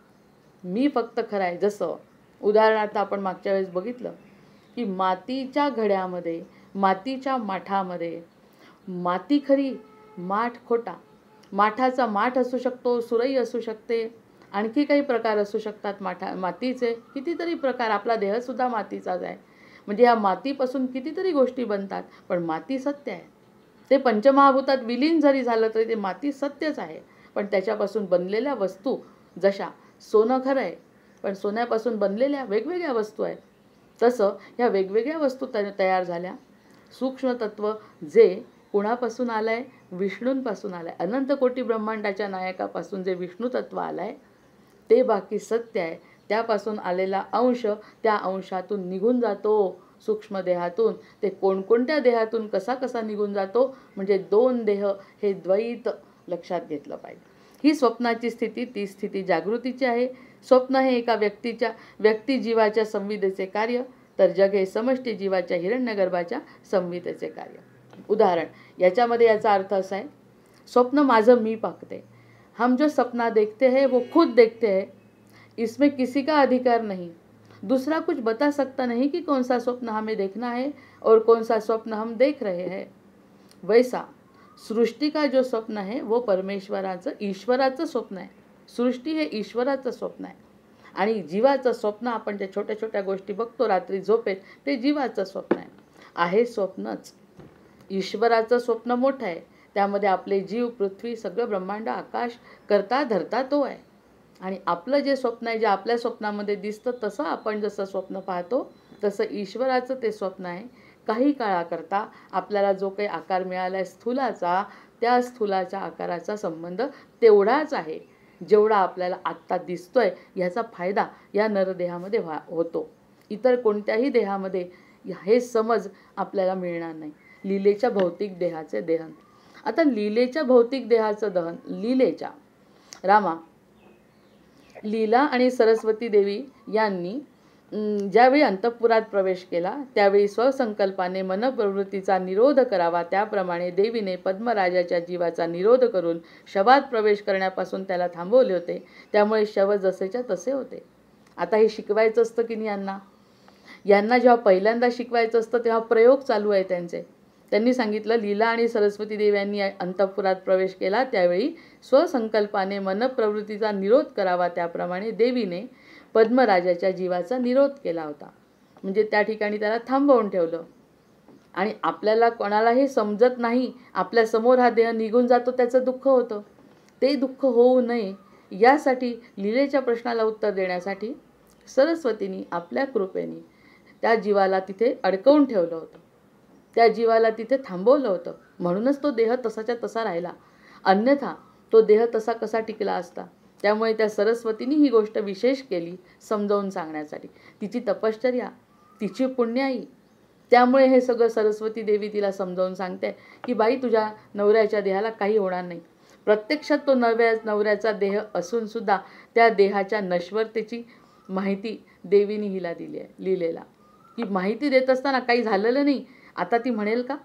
S1: मी फक्त खरा आहे. जसं उदाहरणार्थ आपण मागच्या वेळेस बघितलं की मातीच्या घड्यामध्ये, मातीच्या माठामध्ये माती खरी, माठ खोटा. माठाचा माठ असू शकतो, सुरई असू शकते, आणखी काही प्रकार असू शकतात. मातीचे कितीतरी प्रकार, आपला देहसुद्धा मातीचाच आहे. म्हणजे या मातीपासून कितीतरी गोष्टी बनतात, पण माती सत्य आहे. ते पंचमहाभूतात विलीन जरी झालं तरी ते माती सत्यच आहे. पण त्याच्यापासून बनलेल्या वस्तू, जशा सोनं खरं आहे पण सोन्यापासून बनलेल्या वेगवेगळ्या वस्तू आहेत, तसं ह्या वेगवेगळ्या वस्तू तयार झाल्या. सूक्ष्म तत्व जे कुणापासून आलं आहे? विष्णूंपासून आलं आहे. अनंत कोटी ब्रह्मांडाच्या नायकापासून जे विष्णू तत्व आलं आहे ते बाकी सत्य आहे. त्यापासून आलेला अंश त्या अंशातून निघून जातो सूक्ष्म देहातून. ते कोणकोणत्या देहातून कसा कसा निघून जातो, म्हणजे दोन देह हे द्वैत लक्षात घेतलं पाहिजे. ही स्वप्नाची स्थिती, ती स्थिती जागृतीची आहे. स्वप्न हे एका व्यक्ती जीवाच्या संविदेचे कार्य, तर जग हे समष्टी जीवाच्या हिरण्यगर्भाच्या संविदेचे कार्य. उदाहरण याच्यामध्ये याचा अर्थ असा आहे, स्वप्न माझं मी पाकते. हम जो सपना देखते हैं वो खुद देखते हैं, इसमें किसी का अधिकार नहीं. दूसरा कुछ बता सकता नहीं कि कौन सा स्वप्न हमें देखना है और कौन सा स्वप्न हम देख रहे हैं. वैसा सृष्टि का जो स्वप्न है वो परमेश्वराचं, ईश्वराचं स्वप्न आहे. सृष्टी हे ईश्वराचं स्वप्न आहे. आणि जीवाचं स्वप्न आपण ज्या छोट्या छोट्या गोष्टी बघतो रात्री झोपेत, ते जीवाचं स्वप्न आहे स्वप्नच. ईश्वराचं स्वप्न मोठं आहे, त्यामध्ये आपले जीव, पृथ्वी, सगळं ब्रह्मांड, आकाश करता धरता तो आहे. आणि आपलं जे स्वप्न आहे, जे आपल्या स्वप्नामध्ये दिसतं, तसं आपण जसं स्वप्न पाहतो तसं ईश्वराचं ते स्वप्न आहे. काही काळाकरता आपल्याला जो काही आकार मिळाला आहे स्थूलाचा, त्या स्थूलाच्या आकाराचा संबंध तेवढाच आहे जेवढा आपल्याला आत्ता दिसतोय. ह्याचा फायदा या नरदेहामध्ये होतो. इतर कोणत्याही देहामध्ये हे समज आपल्याला मिळणार नाही. लीलेच्या भौतिक देहाचे दहन. आता लीलेच्या भौतिक देहाचं दहन, लीलेच्या रामा, लीला आणि सरस्वती देवी यांनी ज्यावेळी अंतःपुरात प्रवेश केला त्यावेळी स्वसंकल्पाने मनप्रवृत्तीचा निरोध करावा, त्याप्रमाणे देवीने पद्मराजाच्या जीवाचा निरोध करून शवात प्रवेश करण्यापासून त्याला थांबवले होते. त्यामुळे शव जसेच्या तसे होते. आता हे शिकवायचं असतं की नाही यांना जेव्हा पहिल्यांदा शिकवायचं असतं तेव्हा प्रयोग चालू आहे त्यांचे. त्यांनी सांगितलं, लीला आणि सरस्वती देवी यांनी अंतःपुरात प्रवेश केला त्यावेळी स्वसंकल्पाने मनप्रवृत्तीचा निरोध करावा, त्याप्रमाणे देवीने पद्मराजाच्या जीवाचा निरोध केला होता. म्हणजे त्या ठिकाणी त्याला थांबवून ठेवलं. आणि आपल्याला कोणालाही समजत नाही, आपल्या समोर हा देह निघून जातो त्याचं दुःख होतं. ते दुःख होऊ नये यासाठी, लीलेच्या प्रश्नाला उत्तर देण्यासाठी सरस्वतीने आपल्या कृपेने त्या जीवाला तिथे अडकवून ठेवलं होतं. त्या जीवाला तिथे थांबवलं होतं. म्हणूनच तो देह तसाच्या तसा राहिला. अन्यथा तो देह तसा कसा टिकला असता. त्यामुळे त्या सरस्वतीने ही गोष्ट विशेष केली समजावून सांगण्यासाठी. तिची तपश्चर्या, तिची पुण्याई, त्यामुळे हे सगळं सरस्वती देवी तिला समजावून सांगते की बाई, तुझ्या नवऱ्याच्या देहाला काही होणार नाही. प्रत्यक्षात तो नवऱ्याचा देह असून सुद्धा त्या देहाच्या नश्वरतेची माहिती देवीने हिला दिली आहे, लिहिलेला. की माहिती देत असताना काही झालेलं नाही. आता ती म्हणेल का?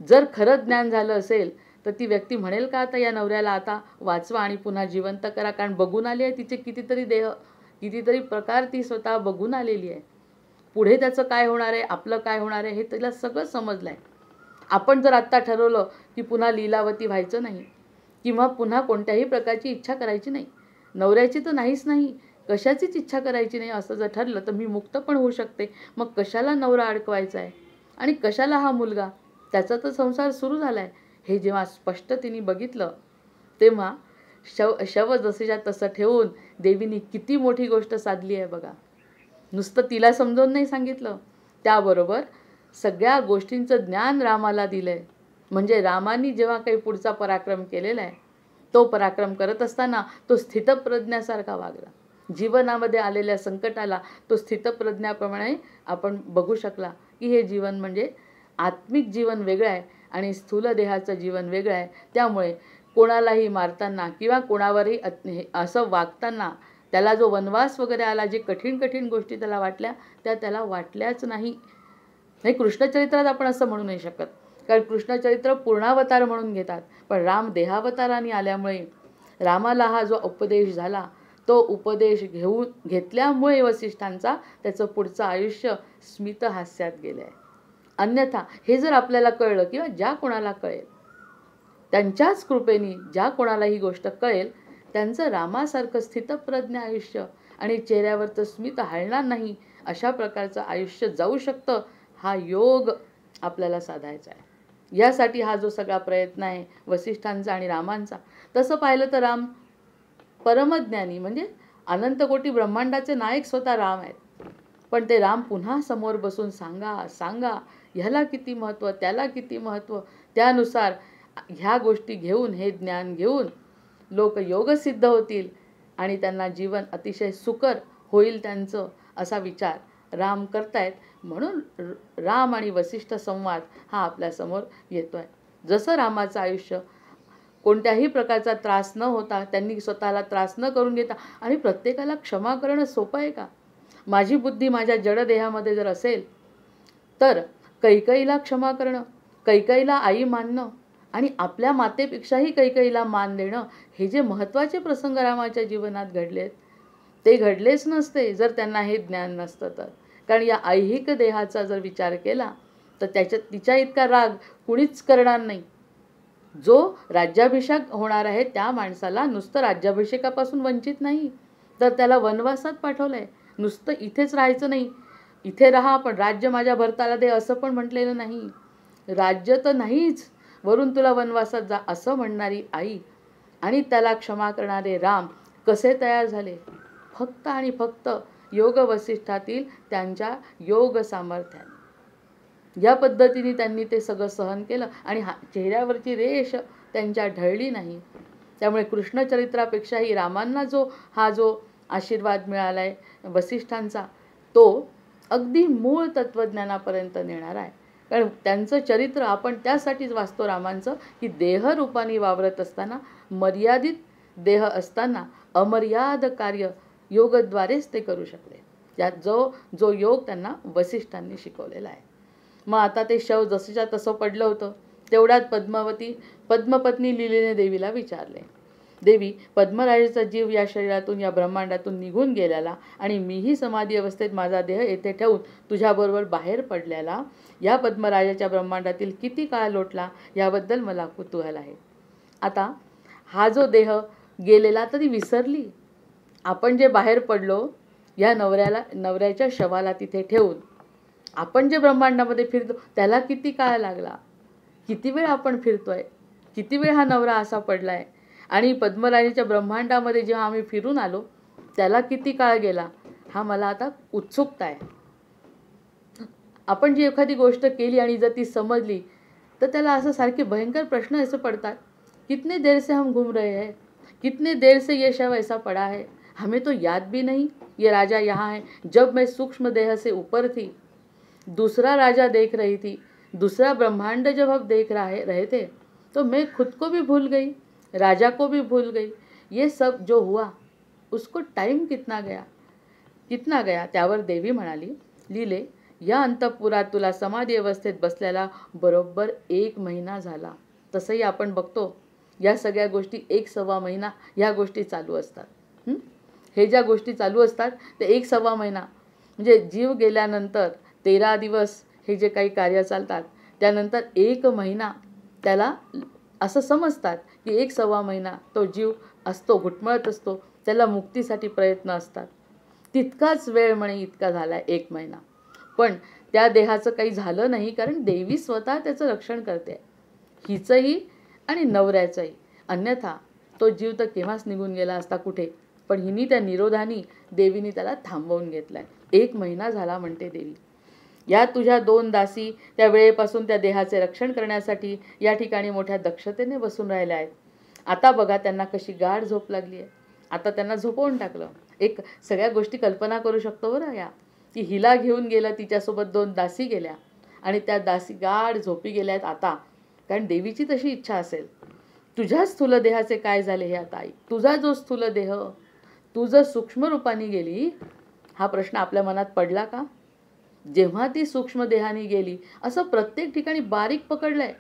S1: जर खरं ज्ञान झालं असेल तर ती व्यक्ती म्हणेल का आता या नवऱ्याला आता वाचवा आणि पुन्हा जिवंत करा? कारण बघून आली आहे तिचे कितीतरी देह, कितीतरी प्रकार ती स्वतः बघून आलेली आहे. पुढे त्याचं काय होणार आहे, आपलं काय होणार आहे हे तिला सगळं समजलं आहे. आपण जर आत्ता ठरवलं की पुन्हा लीलावती व्हायचं नाही किंवा पुन्हा कोणत्याही प्रकारची इच्छा करायची नाही, नवऱ्याची तर नाहीच नाही, कशाचीच इच्छा करायची नाही असं जर ठरलं तर मी मुक्त पण होऊ शकते. मग कशाला नवरा अडकवायचा आहे आणि कशाला हा मुलगा? त्याचा तर संसार सुरू झाला आहे. हे जेव्हा स्पष्ट तिने बघितलं तेव्हा शव जसेच्या तसं ठेवून देवीने किती मोठी गोष्ट साधली आहे बघा. नुसतं तिला समजावून नाही सांगितलं, त्याबरोबर सगळ्या गोष्टींचं ज्ञान रामाला दिलंय. म्हणजे रामानी जेव्हा काही पुढचा पराक्रम केलेला आहे तो पराक्रम करत असताना तो स्थितप्रज्ञासारखा वागला. जीवनामध्ये आलेल्या संकटाला तो स्थितप्रज्ञाप्रमाणे आपण बघू शकला की हे जीवन म्हणजे आत्मिक जीवन वेगळं आहे आणि स्थूल देहाचं जीवन वेगळं आहे. त्यामुळे कोणालाही मारताना किंवा कोणावरही असं वागताना त्याला जो वनवास वगैरे आला, जे कठीण कठीण गोष्टी त्याला वाटल्या त्या त्याला वाटल्याच नाही. कृष्णचरित्रात आपण असं म्हणू नाही शकत, कारण कृष्णचरित्र पूर्णावतार म्हणून घेतात. पण राम देहावताराने आल्यामुळे रामाला हा जो उपदेश झाला तो उपदेश घेतल्यामुळे वसिष्ठांचा त्याचं पुढचं आयुष्य स्मितहास्यात गेलं आहे. अन्यथा हे जर आपल्याला कळलं किंवा ज्या कोणाला कळेल त्यांच्याच कृपेने ज्या कोणाला ही गोष्ट कळेल त्यांचं रामासारखं स्थितप्रज्ञ आयुष्य आणि चेहऱ्यावरचं स्मित हलणार नाही अशा प्रकारचं आयुष्य जाऊ शकतं. हा योग आपल्याला साधायचा आहे. यासाठी हा जो सगळा प्रयत्न आहे वसिष्ठांचा आणि रामांचा. तसं पाहिलं तर राम परमज्ञानी म्हणजे अनंत कोटी ब्रह्मांडाचे नायक स्वतः राम आहेत. पण ते राम पुन्हा समोर बसून सांगा ह्याला किती महत्त्व, त्याला किती महत्त्व, त्यानुसार ह्या गोष्टी घेऊन, हे ज्ञान घेऊन लोक योगसिद्ध होतील आणि त्यांना जीवन अतिशय सुकर होईल त्यांचं, असा विचार राम करतायत. म्हणून राम आणि वसिष्ठ संवाद हा आपल्यासमोर येतो आहे. जसं रामाचं आयुष्य कोणत्याही प्रकारचा त्रास न होता, त्यांनी स्वतःला त्रास न करून घेता, आणि प्रत्येकाला क्षमा करणं सोपं आहे का? माझी बुद्धी माझ्या जडदेहामध्ये जर असेल तर कैकेयीला क्षमा करणं, कैकेयीला आई मानणं आणि आपल्या मातेपेक्षाही कैकेयीला मान देणं, हे जे महत्त्वाचे प्रसंग रामाच्या जीवनात घडलेत ते घडलेच नसते जर त्यांना हे ज्ञान नसतं तर. कारण या ऐहिक देहाचा जर विचार केला तर तिच्या इतका राग कुणीच करणार नाही. जो राज्याभिषेक होणार आहे त्या माणसाला नुसतं राज्याभिषेकापासून वंचित नाही तर त्याला वनवासात पाठवलं आहे. नुसतं इथेच राहायचं नाही, इथे राहा पण राज्य माझ्या भरताला दे असं पण म्हटलेलं नाही. राज्य तर नाहीच, वरून तुला वनवासात जा असं म्हणणारी आई आणि त्याला क्षमा करणारे राम कसे तयार झाले? फक्त आणि फक्त योग वसिष्ठातील त्यांच्या योग सामर्थ्याने. या पद्धतीने त्यांनी ते सगळं सहन केलं आणि चेहऱ्यावरची रेष त्यांच्या ढळली नाही. त्यामुळे कृष्णचरित्रापेक्षाही रामांना जो आशीर्वाद मिळालाय वसिष्ठांचा, तो अगदी मूळ तत्वज्ञानापर्यंत नेणारा आहे. कारण त्यांचं चरित्र आपण त्यासाठीच वाचतो रामांचं, की देहरूपाने वावरत असताना, मर्यादित देह असताना अमर्याद कार्य योगद्वारेच ते करू शकले. यात जो योग त्यांना वसिष्ठांनी शिकवलेला आहे. मग आता ते शव जसंच्या तसं पडलं होतं. तेवढ्यात पद्मपत्नी लिलीने देवीला विचारले, देवी, पद्मराजाचा जीव या शरीरातून, या ब्रह्मांडातून निघून गेल्याला आणि मीही समाधी अवस्थेत माझा देह येथे ठेवून तुझ्याबरोबर बाहेर पडल्याला या पद्मराजाच्या ब्रह्मांडातील किती काळ लोटला याबद्दल मला कुतूहल आहे. आता हा जो देह गेलेला तरी विसरली. आपण जे बाहेर पडलो या नवऱ्याच्या शवाला तिथे ठेवून आपण जे ब्रह्मांडामध्ये फिरतो त्याला किती काळ लागला, किती वेळ आपण फिरतोय, किती वेळ हा नवरा असा पडलाय, आणि पद्मराजाच्या ब्रह्मांडामध्ये जेव्हा आम्ही फिरून आलो त्याला किती काळ गेला, हा मला आता उत्सुकता आहे. आपण जी एखादी गोष्ट केली आणि जर ती समजली तर त्याला असं सारखे भयंकर प्रश्न ऐसे पडतात. कितने देर से हम घूम रहे हैं, कितने देर से ये शव ऐसा पड़ा है, हमें तो याद भी नहीं ये राजा यहाँ है. जब मैं सूक्ष्म देह से ऊपर थी दूसरा राजा देख रही थी, दूसरा ब्रह्मांड जब हम देख रहे थे तो मैं खुद को भी भूल गई, राजा को भी भूल गई. ये सब जो हुआ उसको टाइम कितना गया. त्यावर देवी म्हणाली, लीले, या अंतःपुरात तुला समाधी अवस्थेत बसल्याला बरोबर 1 महिना झाला. तसंही आपण बघतो या सगळ्या गोष्टी 1-1.25 महिना ह्या गोष्टी चालू असतात. हे ज्या गोष्टी चालू असतात ते 1-1.25 महिना म्हणजे जीव गेल्यानंतर 13 दिवस हे जे काही कार्य चालतात, त्यानंतर 1 महिना त्याला असं समजतात की 1-1.25 महिना तो जीव असतो, घुटमळत असतो, त्याला मुक्तीसाठी प्रयत्न असतात. तितकाच वेळ म्हणे इतका झाला 1 महिना. पण त्या देहाचं काही झालं नाही, कारण देवी स्वतः त्याचं रक्षण करते, हिचंही आणि नवऱ्याचंही. अन्यथा तो जीव तर केव्हाच निघून गेला असता कुठे. पण हिनी त्या निरोधानी देवीने त्याला थांबवून घेतलाय. 1 महिना झाला म्हणते देवी. या तुझ्या 2 दासी त्या वेळेपासून त्या देहाचे रक्षण करण्यासाठी या ठिकाणी मोठ्या दक्षतेने बसून राहिल्या आहेत. आता बघा त्यांना कशी गाढ झोप लागली आहे. आता त्यांना झोपवून टाकलं. एक सगळ्या गोष्टी कल्पना करू शकतो बरं या, की हिला घेऊन गेलं, तिच्यासोबत 2 दासी गेल्या आणि त्या दासी गाढ झोपी गेल्यात आता. कारण देवीची तशी इच्छा असेल. तुझ्या स्थूल देहाचे काय झाले हे आता आई. तुझा जो स्थूल देह तू जर सूक्ष्म रूपाने गेली, हा प्रश्न आपल्या मनात पडला का? जेव्हा ती सूक्ष्म देहाने गेली, असं प्रत्येक ठिकाणी बारीक पकडलंय.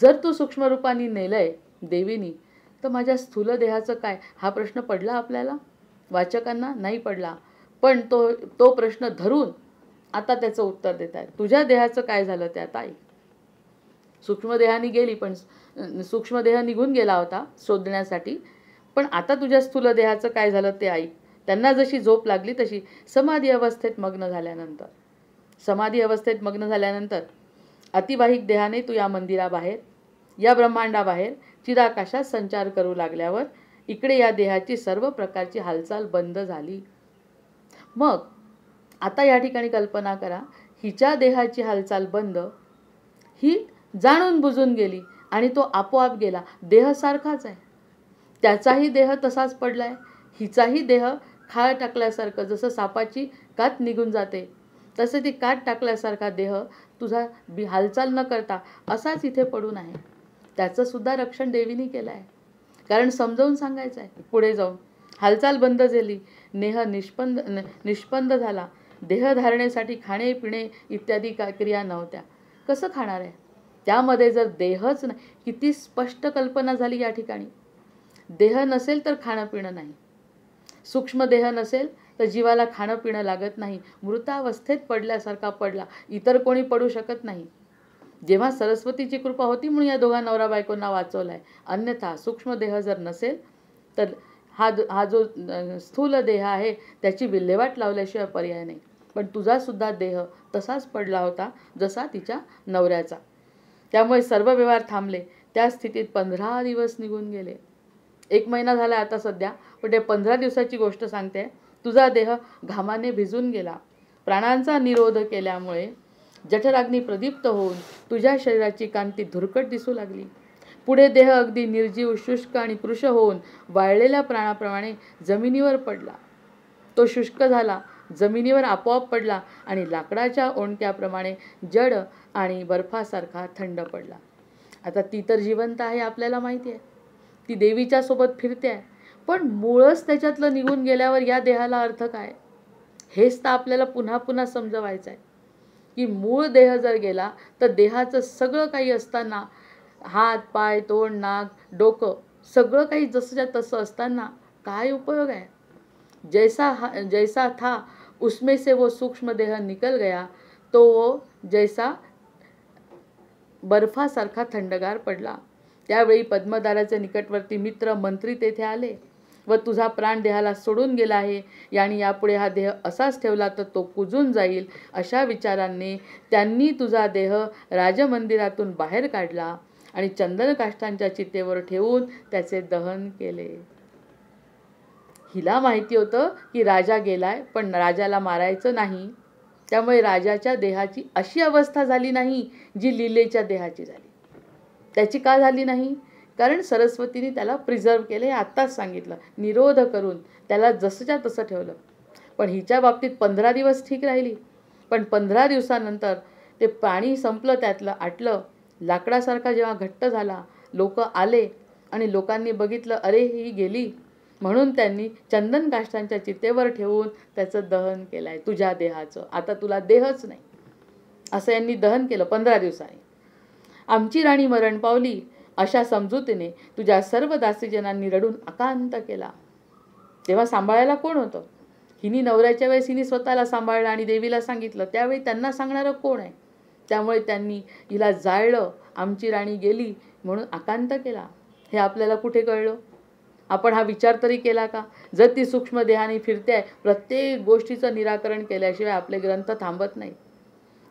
S1: जर तू सूक्ष्म रूपाने नेलंय देवीनी, तर माझ्या स्थूल देहाचं काय, हा प्रश्न पडला आपल्याला? वाचकांना नाही पडला. पण तो प्रश्न धरून आता त्याचं उत्तर देत आहे. तुझ्या देहाचं काय झालं त्या ताई? सूक्ष्म देहाने गेली, पण सूक्ष्म देह निघून गेला होता शोधण्यासाठी. पण आता तुझ्या स्थूल देहाचं काय झालं ते आई. त्यांना जशी झोप लागली तशी समाधी अवस्थेत मग्न झाल्यानंतर अतिवाहिक देहाने तू या मंदिराबाहेर, या ब्रह्मांडाबाहेर चिराकाशात संचार करू लागल्यावर इकडे या देहाची सर्व प्रकारची हालचाल बंद झाली. मग आता या ठिकाणी कल्पना करा, हिच्या देहाची हालचाल बंद, ही जाणून बुजून गेली आणि तो आपोआप गेला. देह सारखाच आहे, त्याचाही देह तसाच पडलाय, हिचाही देह खाळ टाकल्यासारखं, जसं सापाची कात निघून जाते तसे ती कात टाकल्यासारखा देह तुझा हालचाल न करता असाच इथे पडून आहे. त्याचं सुद्धा रक्षण देवीने केलं आहे. कारण समजावून सांगायचं आहे पुढे जाऊन. हालचाल बंद झाली, नेह निष्पंद झाला, देह धारणेसाठी खाणे पिणे इत्यादी क्रिया नव्हत्या. कसं खाणार आहे? त्यामध्ये जर देहच नाही, किती स्पष्ट कल्पना झाली या ठिकाणी. देह नसेल तर खाणं पिणं नाही, सूक्ष्म देह नसेल तर जीवाला खाणं पिणं लागत नाही. मृतावस्थेत पडल्यासारखा पडला, इतर कोणी पडू शकत नाही. जेव्हा सरस्वतीची कृपा होती म्हणून या दोघा नवरा बायकोंना वाचवलाय. अन्यथा सूक्ष्म देह जर नसेल तर हा जो स्थूल देह आहे त्याची विल्हेवाट लावल्याशिवाय पर्याय नाही. पण तुझा सुद्धा देह तसाच पडला होता जसा तिच्या नवऱ्याचा. त्यामुळे सर्व व्यवहार थांबले. त्या स्थितीत 15 दिवस निघून गेले. 1 महिना झाला आता सध्या, पण ते 15 दिवसाची गोष्ट सांगते. तुझा देह घामाने भिजून गेला. प्राणांचा निरोध केल्यामुळे जठराग्नी प्रदीप्त होऊन तुझ्या शरीराची कांती धुरकट दिसू लागली. पुढे देह अगदी निर्जीव, शुष्क आणि कृश होऊन वाळलेल्या प्राणाप्रमाणे जमिनीवर पडला. तो शुष्क झाला, जमिनीवर आपोआप पडला आणि लाकडाच्या ओंडक्याप्रमाणे जड आणि बर्फासारखा थंड पडला. आता ती तर जिवंत आहे, आपल्याला माहिती आहे. ती देवीच्या सोबत फिरते आहे. पण मूळच त्याच्यातलं निघून गेल्यावर या देहाला अर्थ काय? हेच तर आपल्याला पुन्हा पुन्हा समजवायचं आहे की मूळ देह जर गेला तर देहाचं सगळं काही असताना, हात, पाय, तोंड, नाक, डोकं सगळं काही जसंच्या तसं असताना काय उपयोग आहे? जैसा था उसमें से वो सूक्ष्म देह निकल गया, तो वो जैसा बर्फासारखा थंडगार पडला. त्यावेळी पद्मदाराचे निकटवर्ती मित्र मंत्री तेथे आले व तुझा प्राण देहाला सोडून गेला आहे आणि यापुढे हा देह असाच ठेवला तर तो कुजून जाईल, अशा विचारांनी त्यांनी तुझा देह राजमंदिरातून बाहेर काढला आणि चंदनकाष्ठांच्या चितेवर ठेवून त्याचे दहन केले. हिला माहिती होतं की राजा गेलाय, पण राजाला मारायचं नाही. त्यामुळे राजाच्या देहाची अशी अवस्था झाली नाही जी लीलेच्या देहाची झाली. त्याची का झाली नाही? कारण सरस्वतीने त्याला प्रिझर्व केले. हे आत्ताच सांगितलं. निरोध करून त्याला जसंच्या तसं ठेवलं. पण हिच्या बाबतीत 15 दिवस ठीक राहिली. पण 15 दिवसानंतर ते पाणी संपलं, त्यातलं आटलं. लाकडासारखा जेव्हा घट्ट झाला, लोक आले आणि लोकांनी बघितलं, अरे ही गेली. म्हणून त्यांनी चंदन काष्ठांच्या चितेवर ठेवून त्याचं दहन केलंय, तुझ्या देहाचं. आता तुला देहच नाही, असं यांनी दहन केलं 15 दिवसांनी. आमची राणी मरण पावली अशा समजुतीने तुझ्या सर्व दासीजनांनी रडून अकांत केला. तेव्हा सांभाळायला कोण होतं? हिनी नवऱ्याच्या वेळेस हिनी स्वतःला सांभाळलं आणि देवीला सांगितलं. त्यावेळी त्यांना सांगणारं कोण आहे? त्यामुळे त्यांनी हिला जाळलं. आमची राणी गेली म्हणून अकांत केला. हे आपल्याला कुठे कळलं? आपण हा विचार तरी केला का? जर ती सूक्ष्म देहाने फिरते आहे, प्रत्येक गोष्टीचं निराकरण केल्याशिवाय आपले ग्रंथ थांबत नाही.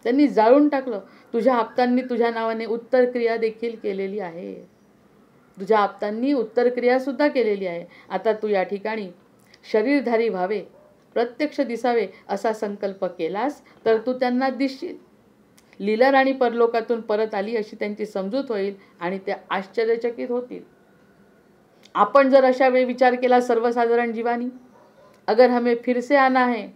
S1: त्यांनी जाळून टाकलं. तुझ्या आप्तांनी तुझ्या नावाने उत्तरक्रिया देखील केलेली आहे. तुझ्या आप्तांनी उत्तरक्रिया सुद्धा केलेली आहे. आता तू या ठिकाणी शरीरधारी व्हावे, प्रत्यक्ष दिसावे असा संकल्प केलास तर तू त्यांना दिसशील. लीला राणी परलोकातून परत आली अशी त्यांची समजूत होईल आणि त्या आश्चर्यचकित होतील. आपण जर अशा वेळी विचार केला सर्वसाधारण जीवानी, अगर हमें फिर से आना है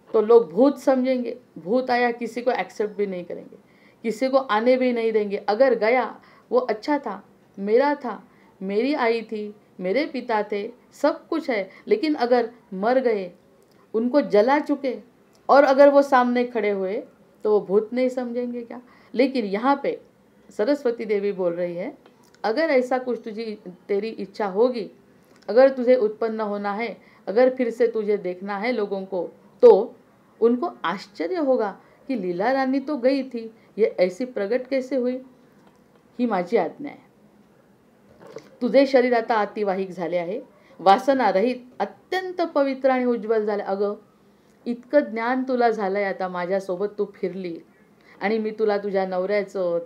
S1: तो लोग भूत समझेंगे. भूत आया किसी को एक्सेप्ट भी नहीं करेंगे, किसी को आने भी नहीं देंगे. अगर गया वो अच्छा था, मेरा था, मेरी आई थी, मेरे पिता थे, सब कुछ है. लेकिन अगर मर गए, उनको जला चुके और अगर वो सामने खड़े हुए तो वो भूत नहीं समझेंगे क्या? लेकिन यहाँ पे सरस्वती देवी बोल रही है, अगर ऐसा कुछ तेरी इच्छा होगी, अगर तुझे उत्पन्न होना है, अगर फिर से तुझे देखना है लोगों को, तो उनको आश्चर्य होगा कि लीला रानी तो गई थी, ये ऐसी प्रगट कैसे हुई? ही माझी आज्ञा आहे. तुझे शरीर आता अतिवाहिक झाले आहे, वासना रहित, अत्यंत पवित्र आणि उज्ज्वल झाले. अगं, इतकं ज्ञान तुला झालंय आता, माझ्यासोबत तू फिरली आणि मी तुला तुझ्या नवऱ्याचं,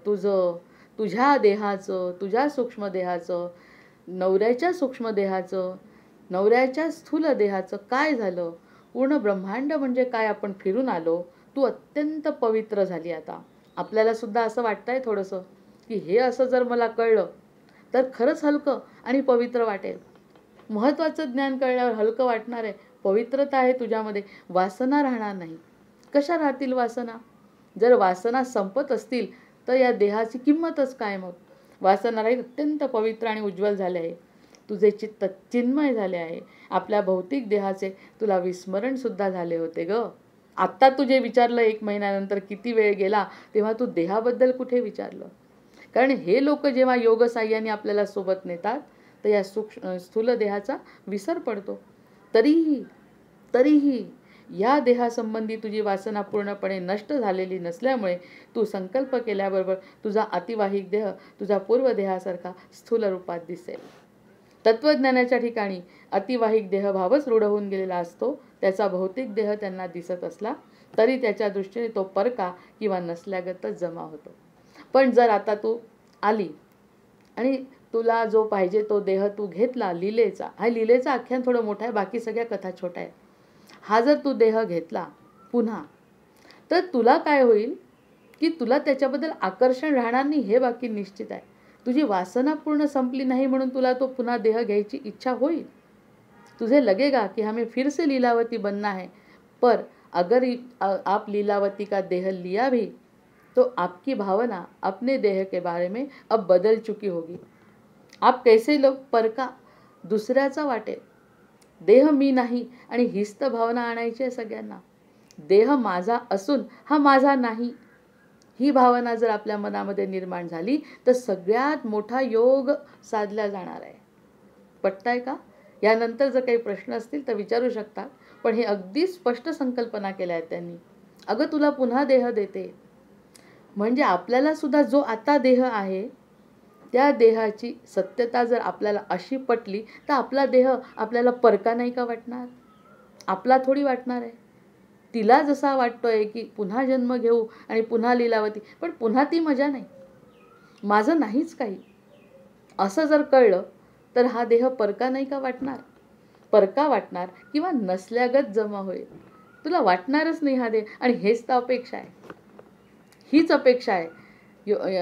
S1: तुझ्या देहाचं, तुझ्या सूक्ष्म देहाचं, नवऱ्याच्या सूक्ष्म देहाचं, नवऱ्याच्या स्थूल देहाचं काय झालं, पूर्ण ब्रह्मांड म्हणजे काय आपण फिरून आलो. तू अत्यंत पवित्र झाली आता. आपल्याला सुद्धा असं वाटतंय थोडंसं की हे असं जर मला कळलं तर खरंच हलकं आणि पवित्र वाटेल. महत्त्वाचं ज्ञान कळल्यावर हलकं वाटणार आहे. पवित्रता आहे तुझ्यामध्ये, वासना राहणार नाही. कशा राहतील वासना? जर वासना संपत असतील तर या देहाची किंमतच काय मग? वासना राहील, अत्यंत पवित्र आणि उज्ज्वल झाले आहे. तुझे चित्त चिन्मय झाले आहे. आपल्या भौतिक देहाचे तुला विस्मरण सुद्धा झाले होते ग. आत्ता तुझे विचारलं 1 महिन्यानंतर किती वेळ गेला, तेव्हा तू देहाबद्दल कुठे विचारलं? कारण हे लोक जेव्हा योग साह्याने आपल्याला सोबत नेतात तर या स्थूल देहाचा विसर पडतो. तरीही या देहासंबंधी तुझी वासना पूर्णपणे नष्ट झालेली नसल्यामुळे तू संकल्प केल्याबरोबर तुझा अतिवाहिक देह तुझा पूर्व देहासारखा स्थूल रूपात दिसेल. तत्वज्ञानाच्या ठिकाणी अतिवाहिक देहभावच रूढ होऊन गेलेला असतो. त्याचा भौतिक देह त्यांना दिसत असला तरी त्याच्या दृष्टीने तो परका किंवा नसल्यागतच जमा होतो. पण जर आता तू आली आणि तुला जो पाहिजे तो देह तू घेतला लीलेचा, हा लीलेचा आख्यान थोडं मोठं आहे, बाकी सगळ्या कथा छोट्या आहेत. हा जर तू देह घेतला पुन्हा, तर तुला काय होईल की तुला त्याच्याबद्दल आकर्षण राहणार नाही, हे बाकी निश्चित आहे. तुझी वासना पूर्ण संपली नाही म्हणून तुला तो पुन्हा देह घ्यायची इच्छा होईल. तुझे लगेगा कि हमें फिर से लीलावती बनना है, पर अगर आप लीलावती का देह लिया भी तो आपकी भावना अपने देह के बारे में अब बदल चुकी होगी. आप कैसे लोग परका दुसऱ्याचा वाटेल. देह मी नाही आणि हीच तर भावना आणायची आहे सगळ्यांना. देह माझा असून हा माझा नाही, ही भावना जर आपल्या मनामध्ये निर्माण झाली तर सगळ्यात मोठा योग साधला जाणार आहे. पटताय का? यानंतर जर काही प्रश्न असतील तर विचारू शकता, पण हे अगदी स्पष्ट संकल्पना केल्या आहेत त्यांनी. अगं तुला पुन्हा देह देते, म्हणजे आपल्याला सुद्धा जो आता देह आहे त्या देहाची सत्यता जर आपल्याला अशी पटली तर आपला देह आपल्याला परका नाही का वाटणार? आपला थोडी वाटणार आहे. तिला जसा वाटतोय की पुन्हा जन्म घेऊ आणि पुन्हा लीलावती, पण पुन्हा ती मजा नाही, माझं नाहीच काही, असं जर कळलं तर हा देह परका नाही का वाटणार? परका वाटणार किंवा नसल्यागत जमा होईल. तुला वाटणारच नाही हा देह. आणि हेच तर अपेक्षा आहे, हीच अपेक्षा आहे.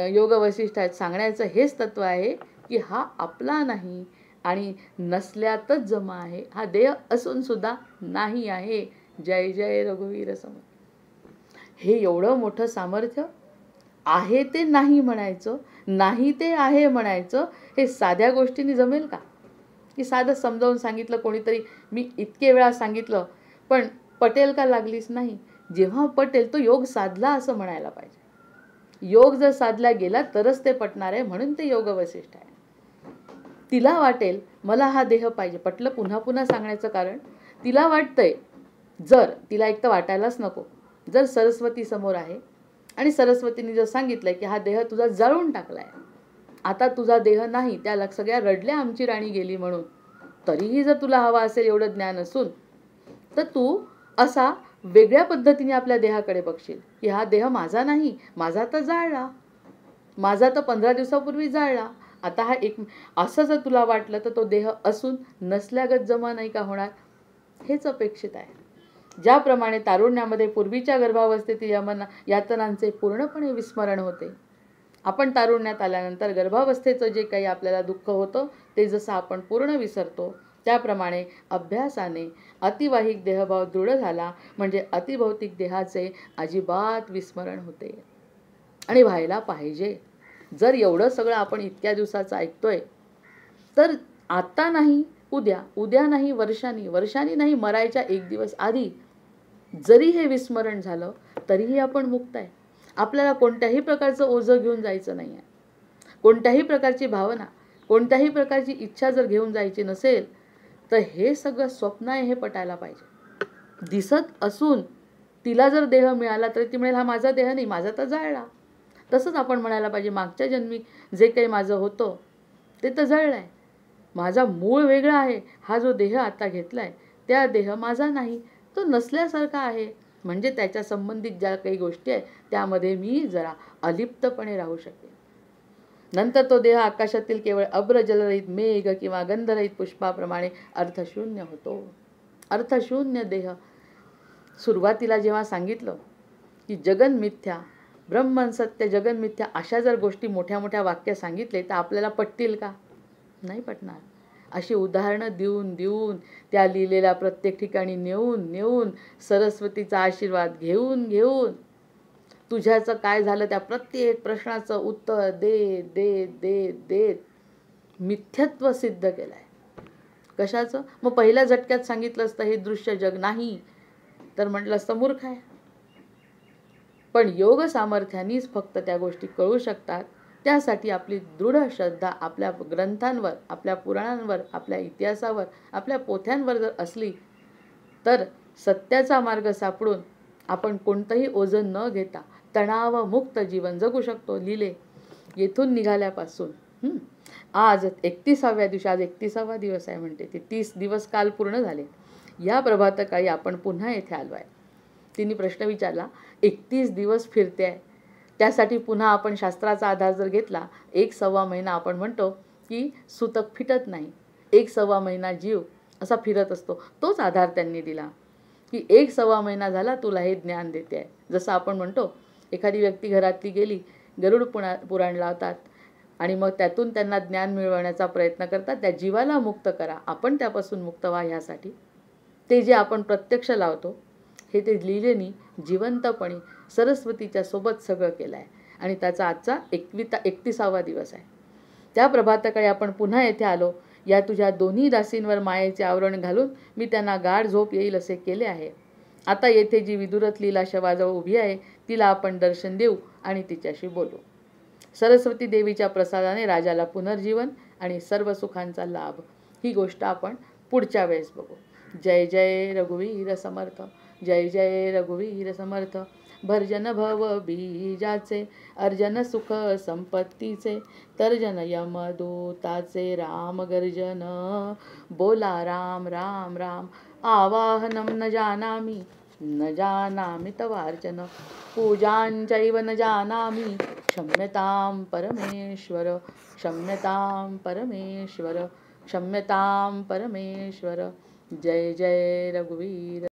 S1: योग वसिष्ठात सांगण्याचं हेच तत्व आहे की हा आपला नाही आणि नसल्यातच जमा आहे, हा देह असून सुद्धा नाही आहे. जय जय रघुवीर समर्थ. हे एवढं मोठं सामर्थ्य. आहे ते नाही म्हणायचं, नाही ते आहे म्हणायचं, हे साध्या गोष्टींनी जमेल का? की साधं समजावून सांगितलं कोणीतरी, मी इतके वेळा सांगितलं पण पटेल का लागलीच नाही. जेव्हा पटेल तो योग साधला असं म्हणायला पाहिजे. योग जर साधला गेला तरच ते पटणार आहे, म्हणून ते योग वसिष्ठ आहे. तिला वाटेल मला हा देह पाहिजे. पटलं पुन्हा पुन्हा सांगण्याचं कारण, तिला वाटतंय, जर तिला एक तर वाटायलाच नको, जर सरस्वती समोर आहे आणि सरस्वतीने जर सांगितलंय की हा देह तुझा जळून टाकलाय, आता तुझा देह नाही, त्या सगळ्या रडल्या आमची राणी गेली म्हणून, तरीही जर तुला हवा असेल एवढं ज्ञान असून, तर तू असा वेगळ्या पद्धतीने आपल्या देहाकडे बघशील की हा देह माझा नाही, माझा तर जाळला, माझा तर 15 दिवसापूर्वी जाळला, आता हा एक, असं जर तुला वाटलं तर तो देह असून नसल्यागत जमा नाही का होणार? हेच अपेक्षित आहे. ज्याप्रमाणे तारुण्यामध्ये पूर्वीच्या गर्भावस्थेतील यातनांचे पूर्णपणे विस्मरण होते, आपण तारुण्यात आल्यानंतर गर्भावस्थेचं जे काही आपल्याला दुःख होतं ते जसं आपण पूर्ण विसरतो, त्याप्रमाणे अभ्यासाने अतिवाहिक देहभाव दृढ झाला म्हणजे अतिभौतिक देहाचे अजिबात विस्मरण होते. आणि व्हायला पाहिजे. जर एवढं सगळं आपण इतक्या दिवसाचं ऐकतोय तर आता नाही उद्या, उद्या नाही वर्षांनी, वर्षांनी नाही मरायच्या एक दिवस आधी जरी हे विस्मरण झालं तरीही आपण मुक्त आहे. आपल्याला कोणत्याही प्रकारचं ओझं घेऊन जायचं नाही आहे. कोणत्याही प्रकारची भावना, कोणत्याही प्रकारची इच्छा जर घेऊन जायची नसेल तर हे सगळं स्वप्न आहे हे पटायला पाहिजे. दिसत असून तिला जर देह मिळाला तर ती म्हणेल हा माझा देह नाही, माझा तर जाळला. तसंच आपण म्हणायला पाहिजे मागच्या जन्मी जे काही माझं होतं ते तर जळलं आहे, माझा मूळ वेगळा आहे, हा जो देह आता घेतलाय त्या देह माझा नाही, तो नसल्यासारखा आहे. म्हणजे त्याच्या संबंधित ज्या काही गोष्टी आहेत त्यामध्ये मी जरा अलिप्तपणे राहू शकेन. नंतर तो देह आकाशातील केवळ अब्र जलरहित मेघ किंवा गंधरहित पुष्पाप्रमाणे अर्थशून्य होतो. अर्थशून्य देह. सुरुवातीला जेव्हा सांगितलं की जगन मिथ्या, ब्रह्मन सत्य, जगन मिथ्या, अशा जर गोष्टी मोठ्या मोठ्या वाक्य सांगितले तर आपल्याला पटतील का? नाही पटणार. अशी उदाहरणं देऊन देऊन त्या लिहिलेल्या प्रत्येक ठिकाणी नेऊन नेऊन सरस्वतीचा आशीर्वाद घेऊन घेऊन तुझ्याचं काय झालं त्या प्रत्येक प्रश्नाचं उत्तर देत देत देत देत मिथ्यत्व सिद्ध केलं आहे. कशाचं? मग पहिल्या झटक्यात सांगितलं असतं हे दृश्य जग नाही तर म्हटलं असतं मूर्ख आहे. पण योग सामर्थ्यानेच फक्त त्या गोष्टी कळू शकतात. त्यासाठी आपली दृढ श्रद्धा आपल्या ग्रंथांवर, आपल्या पुराणांवर, आपल्या इतिहासावर, आपल्या पोथ्यांवर जर असली तर सत्याचा मार्ग सापडून आपण कोणतंही ओझं न घेता तणावमुक्त जीवन जगू शकतो. लिहिले येथून निघाल्यापासून आज 31व्या दिवशी, आज 31वा दिवस आहे म्हणते ती, 30 दिवस काल पूर्ण झाले. या प्रभातकाळी आपण पुन्हा येथे आलो आहे. तिने प्रश्न विचारला, 31 दिवस फिरते आहे त्यासाठी पुन्हा आपण शास्त्राचा आधार जर घेतला, 1-1.25 महिना आपण म्हणतो की सुतक फिटत नाही, 1-1.25 महिना जीव असा फिरत असतो. तोच आधार त्यांनी दिला की 1-1.25 महिना झाला तुला हे ज्ञान देते आहे. जसं आपण म्हणतो एखादी व्यक्ती घरातली गेली, गरुड पुराण लावतात आणि मग त्यातून त्यांना ज्ञान मिळवण्याचा प्रयत्न करतात. त्या जीवाला मुक्त करा, आपण त्यापासून मुक्त व्हा. ह्यासाठी ते जे आपण प्रत्यक्ष लावतो हे ते लिहिलेनी जिवंतपणी सरस्वतीच्या सोबत सगळं केलं आहे आणि त्याचा आजचा 31वा दिवस आहे. त्या प्रभाताकाळी आपण पुन्हा येथे आलो. या तुझ्या दोन्ही दासींवर मायेचे आवरण घालून मी त्यांना गाढ झोप येईल असे केले आहे. आता येथे जी विदुरथ लीला शवाजवळ उभी आहे तिला आपण दर्शन देऊ आणि तिच्याशी बोलू. सरस्वती देवीच्या प्रसादाने राजाला पुनर्जीवन आणि सर्व सुखांचा लाभ. ही गोष्ट आपण पुढच्या वेळेस बघू. जय जय रघुवीर समर्थ. जय जय रघुवीर समर्थ. भर्जन भव बीजाचे, अर्जन सुख संपत्तीचे, तर्जन यमदूताचे, राम गर्जन बोला राम राम राम. आवाहनम न जानामि न जानामि तवार्चन, पूजांचैव न जानामि, क्षम्यतां परमेश्वर, क्षम्यतां परमेश्वर, क्षम्यतां परमेश्वर. जय जय रघुवीर.